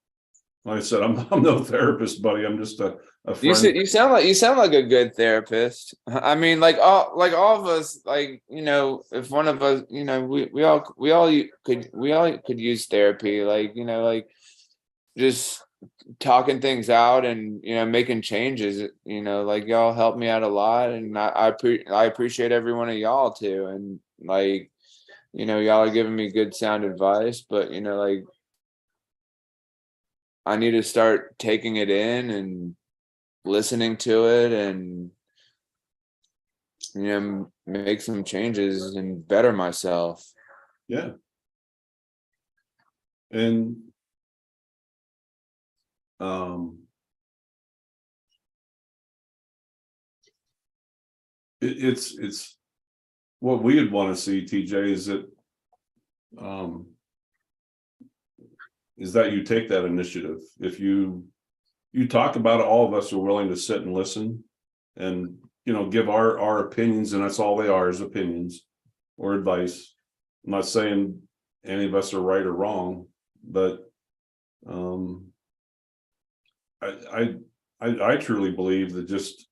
like I said, I'm no therapist, buddy. I'm just a You friend. you sound like a good therapist. I mean, like all of us, like, you know, if one of us, you know, we all could use therapy, like, you know, like just talking things out and, you know, making changes, you know, like y'all helped me out a lot, and I appreciate every one of y'all too, and like, you know, y'all are giving me good sound advice, but you know, like I need to start taking it in and listening to it and, you know, make some changes and better myself. Yeah. And it's what we'd want to see, TJ, is that you take that initiative. If you talk about it, all of us are willing to sit and listen and, you know, give our opinions, and that's all they are, is opinions or advice. I'm not saying any of us are right or wrong, but I truly believe that just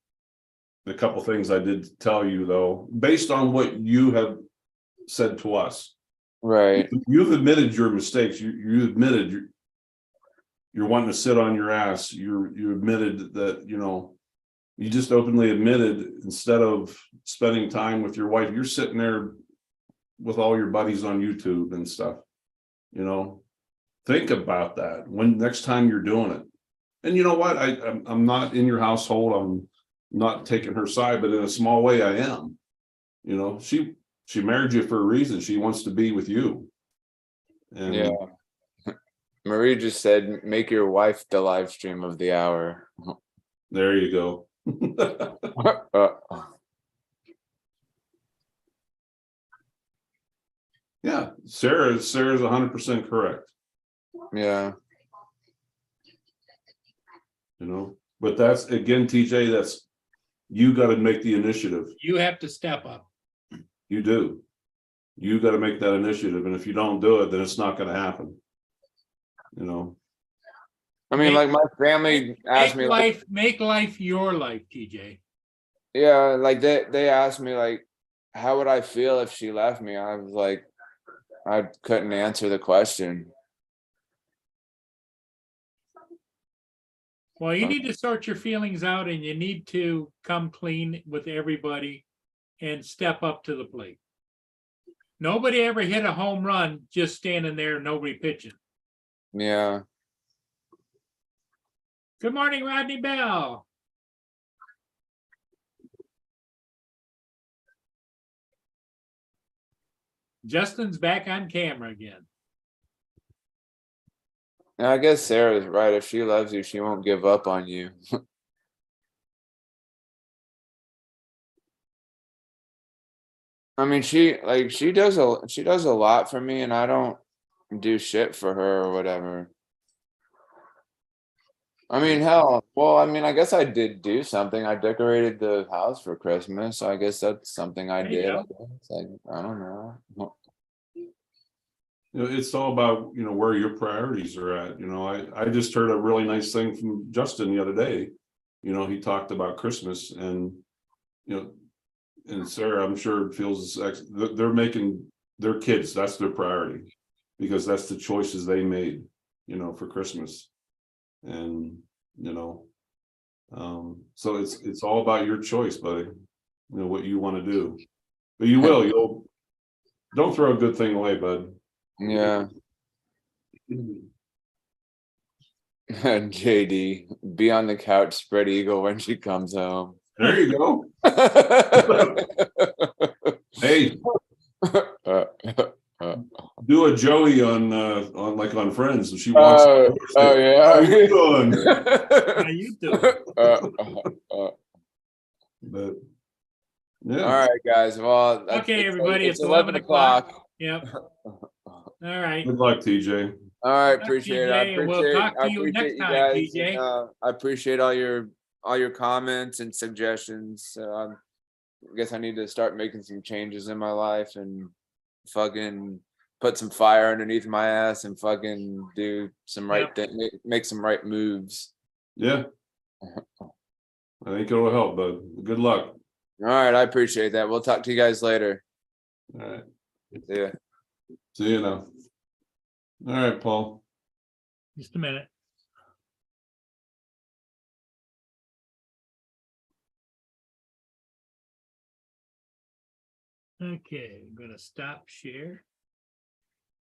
the couple things I did tell you, though, based on what you have said to us, Right. you've admitted your mistakes. You admitted you're wanting to sit on your ass. You admitted that, you know, you just openly admitted, instead of spending time with your wife, you're sitting there with all your buddies on YouTube and stuff. You know, think about that when next time you're doing it. And you know what? I'm not in your household. I'm not taking her side, but in a small way, I am. You know, she married you for a reason. She wants to be with you. And Yeah. Marie just said, make your wife the live stream of the hour. there you go. Yeah, Sarah's 100% correct. Yeah. You know, but that's, again, TJ, that's, you got to make the initiative. You have to step up. You do. You got to make that initiative, and if you don't do it, then it's not going to happen. You know. I mean, like my family asked me, like, Make life your life, TJ. yeah, like they asked me, like, how would I feel if she left me? I was like, I couldn't answer the question. Well, you need to sort your feelings out, and you need to come clean with everybody and step up to the plate. Nobody ever hit a home run just standing there, nobody pitching. Yeah. Good morning, Rodney Bell. Justin's back on camera again. And I guess Sarah's right. If she loves you, she won't give up on you. I mean, she does a lot for me, and I don't do shit for her or whatever. I mean, hell, well, I mean, I guess I did do something. I decorated the house for Christmas, so I guess that's something I There you did. go. I guess. Like, I don't know. You know, it's all about, you know, where your priorities are at. You know, I just heard a really nice thing from Justin the other day. You know, he talked about Christmas, and, you know, and Sarah, I'm sure feels they're making their kids, that's their priority, because that's the choices they made, you know, for Christmas. And, you know, so it's all about your choice, buddy. You know what you want to do, but you'll don't throw a good thing away, bud. Yeah. JD, be on the couch, spread eagle when she comes home. There you go. Hey, do a Joey on on Friends. If she walks. oh yeah. How you doing? How you doing? But All yeah, right, guys. Well, Okay, everybody, it's 11 o'clock. Yep. All right. good luck, TJ. All right, Good luck, appreciate it. I TJ, and we'll appreciate. talk to I you appreciate next you time, guys. TJ. And, I appreciate all your comments and suggestions. I guess I need to start making some changes in my life and fucking put some fire underneath my ass and fucking do some right thing, make some right moves. Yeah, I think it will help, bud. Good luck. All right, I appreciate that. We'll talk to you guys later. All right, See ya. see you now. All right, Paul. Just a minute. Okay, I'm gonna stop share.